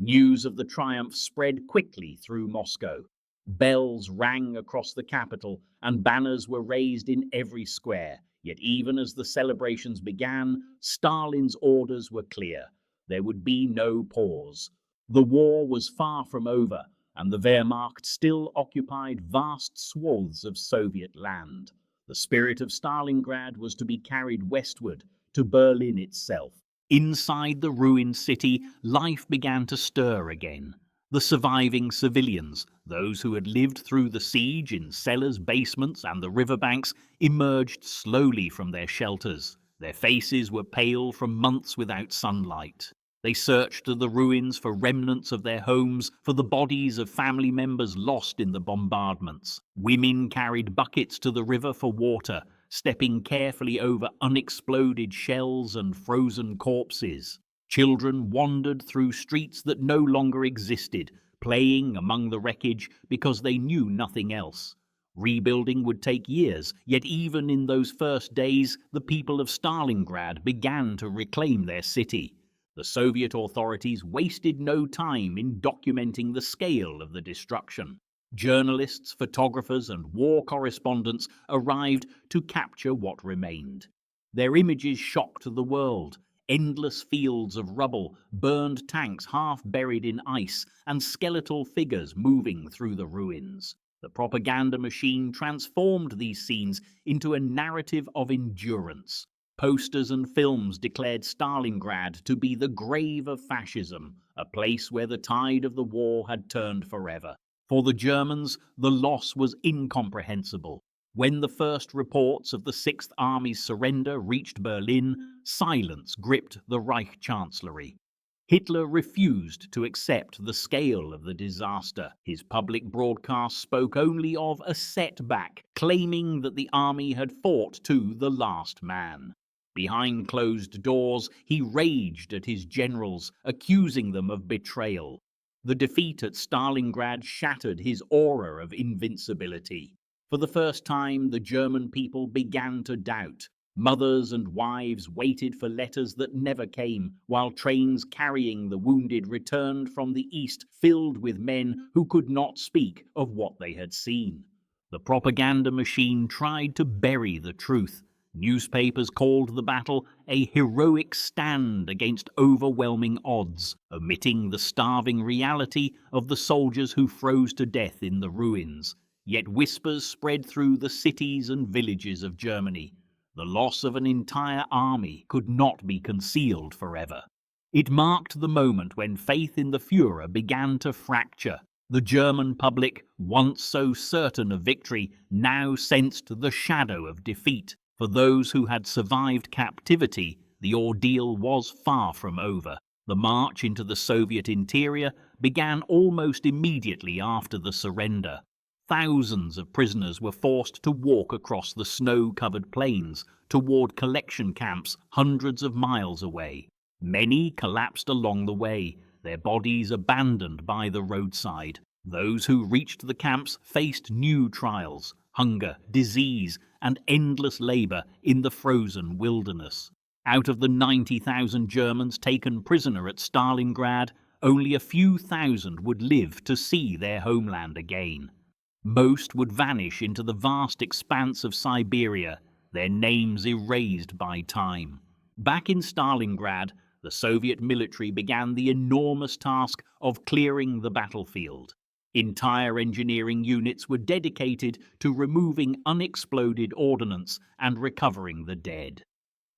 News of the triumph spread quickly through Moscow. Bells rang across the capital, and banners were raised in every square. Yet even as the celebrations began, Stalin's orders were clear. There would be no pause. The war was far from over, and the Wehrmacht still occupied vast swathes of Soviet land. The spirit of Starlingrad was to be carried westward, to Berlin itself. Inside the ruined city, life began to stir again. The surviving civilians, those who had lived through the siege in cellars, basements, and the riverbanks, emerged slowly from their shelters. Their faces were pale from months without sunlight. They searched the ruins for remnants of their homes, for the bodies of family members lost in the bombardments. Women carried buckets to the river for water, stepping carefully over unexploded shells and frozen corpses. Children wandered through streets that no longer existed, playing among the wreckage because they knew nothing else. Rebuilding would take years, yet even in those first days, the people of Starlingrad began to reclaim their city. The Soviet authorities wasted no time in documenting the scale of the destruction. Journalists, photographers, and war correspondents arrived to capture what remained. Their images shocked the world. Endless fields of rubble, burned tanks half buried in ice, and skeletal figures moving through the ruins. The propaganda machine transformed these scenes into a narrative of endurance. Posters and films declared Stalingrad to be the grave of fascism, a place where the tide of the war had turned forever. For the Germans, the loss was incomprehensible. When the first reports of the Sixth Army's surrender reached Berlin, silence gripped the Reich Chancellery. Hitler refused to accept the scale of the disaster. His public broadcast spoke only of a setback, claiming that the army had fought to the last man. Behind closed doors, he raged at his generals, accusing them of betrayal. The defeat at Stalingrad shattered his aura of invincibility. For the first time, the German people began to doubt. Mothers and wives waited for letters that never came, while trains carrying the wounded returned from the east filled with men who could not speak of what they had seen. The propaganda machine tried to bury the truth. Newspapers called the battle a heroic stand against overwhelming odds, omitting the starving reality of the soldiers who froze to death in the ruins. Yet whispers spread through the cities and villages of Germany. The loss of an entire army could not be concealed forever. It marked the moment when faith in the Führer began to fracture. The German public, once so certain of victory, now sensed the shadow of defeat. For those who had survived captivity, the ordeal was far from over. The march into the Soviet interior began almost immediately after the surrender. Thousands of prisoners were forced to walk across the snow-covered plains toward collection camps hundreds of miles away. Many collapsed along the way, their bodies abandoned by the roadside. Those who reached the camps faced new trials, hunger, disease, and endless labor in the frozen wilderness. Out of the 90,000 Germans taken prisoner at Starlingrad, only a few thousand would live to see their homeland again. Most would vanish into the vast expanse of Siberia, their names erased by time. Back in Stalingrad, the Soviet military began the enormous task of clearing the battlefield. Entire engineering units were dedicated to removing unexploded ordnance and recovering the dead.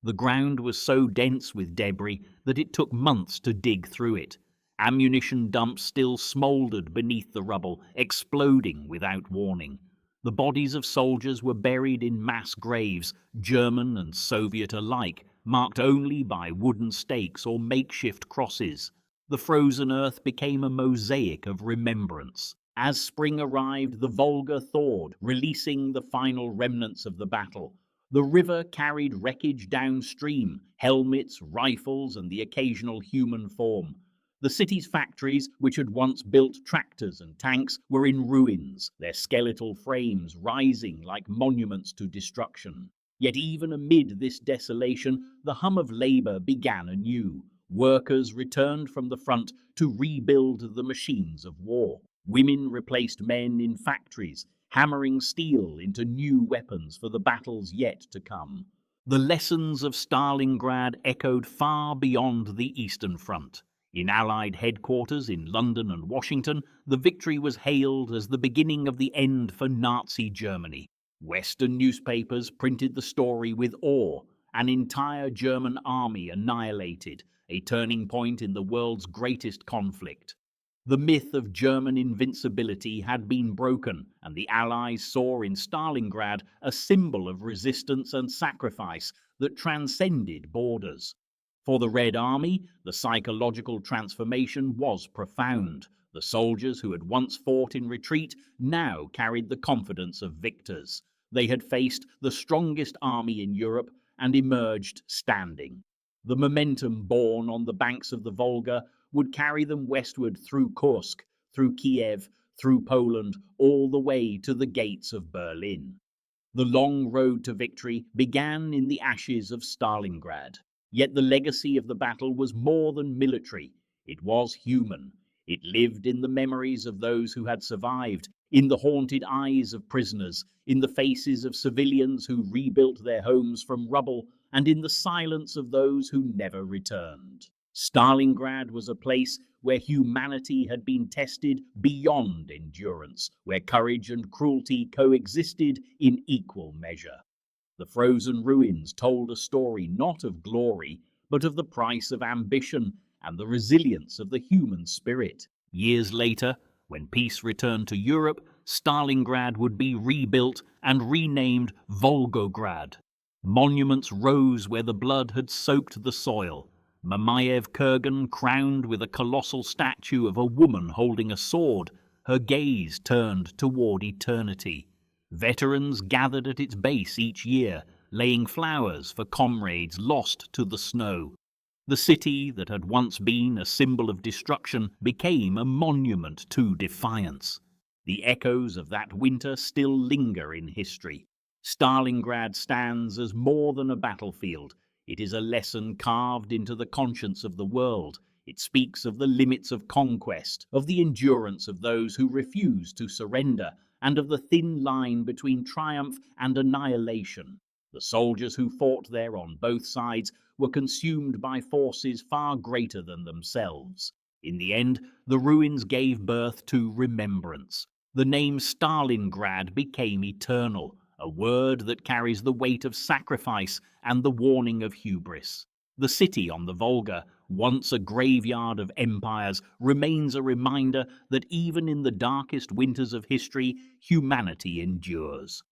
The ground was so dense with debris that it took months to dig through it. Ammunition dumps still smouldered beneath the rubble, exploding without warning. The bodies of soldiers were buried in mass graves, German and Soviet alike, marked only by wooden stakes or makeshift crosses. The frozen earth became a mosaic of remembrance. As spring arrived, the Volga thawed, releasing the final remnants of the battle. The river carried wreckage downstream, helmets, rifles, and the occasional human form. The city's factories, which had once built tractors and tanks, were in ruins, their skeletal frames rising like monuments to destruction. Yet even amid this desolation, the hum of labor began anew. Workers returned from the front to rebuild the machines of war. Women replaced men in factories, hammering steel into new weapons for the battles yet to come. The lessons of Stalingrad echoed far beyond the Eastern Front. In Allied headquarters in London and Washington, the victory was hailed as the beginning of the end for Nazi Germany. Western newspapers printed the story with awe: an entire German army annihilated, a turning point in the world's greatest conflict. The myth of German invincibility had been broken, and the Allies saw in Stalingrad a symbol of resistance and sacrifice that transcended borders. For the Red Army, the psychological transformation was profound. The soldiers who had once fought in retreat now carried the confidence of victors. They had faced the strongest army in Europe and emerged standing. The momentum born on the banks of the Volga would carry them westward through Kursk, through Kiev, through Poland, all the way to the gates of Berlin. The long road to victory began in the ashes of Stalingrad. Yet the legacy of the battle was more than military. It was human. It lived in the memories of those who had survived, in the haunted eyes of prisoners, in the faces of civilians who rebuilt their homes from rubble, and in the silence of those who never returned. Stalingrad was a place where humanity had been tested beyond endurance, where courage and cruelty coexisted in equal measure. The frozen ruins told a story not of glory, but of the price of ambition and the resilience of the human spirit. Years later, when peace returned to Europe, Stalingrad would be rebuilt and renamed Volgograd. Monuments rose where the blood had soaked the soil. Mamayev Kurgan crowned with a colossal statue of a woman holding a sword, her gaze turned toward eternity. Veterans gathered at its base each year, laying flowers for comrades lost to the snow. The city that had once been a symbol of destruction became a monument to defiance. The echoes of that winter still linger in history. Stalingrad stands as more than a battlefield. It is a lesson carved into the conscience of the world. It speaks of the limits of conquest, of the endurance of those who refuse to surrender, and of the thin line between triumph and annihilation. The soldiers who fought there on both sides were consumed by forces far greater than themselves. In the end, the ruins gave birth to remembrance. The name Stalingrad became eternal, a word that carries the weight of sacrifice and the warning of hubris. The city on the Volga, once a graveyard of empires, remains a reminder that even in the darkest winters of history, humanity endures.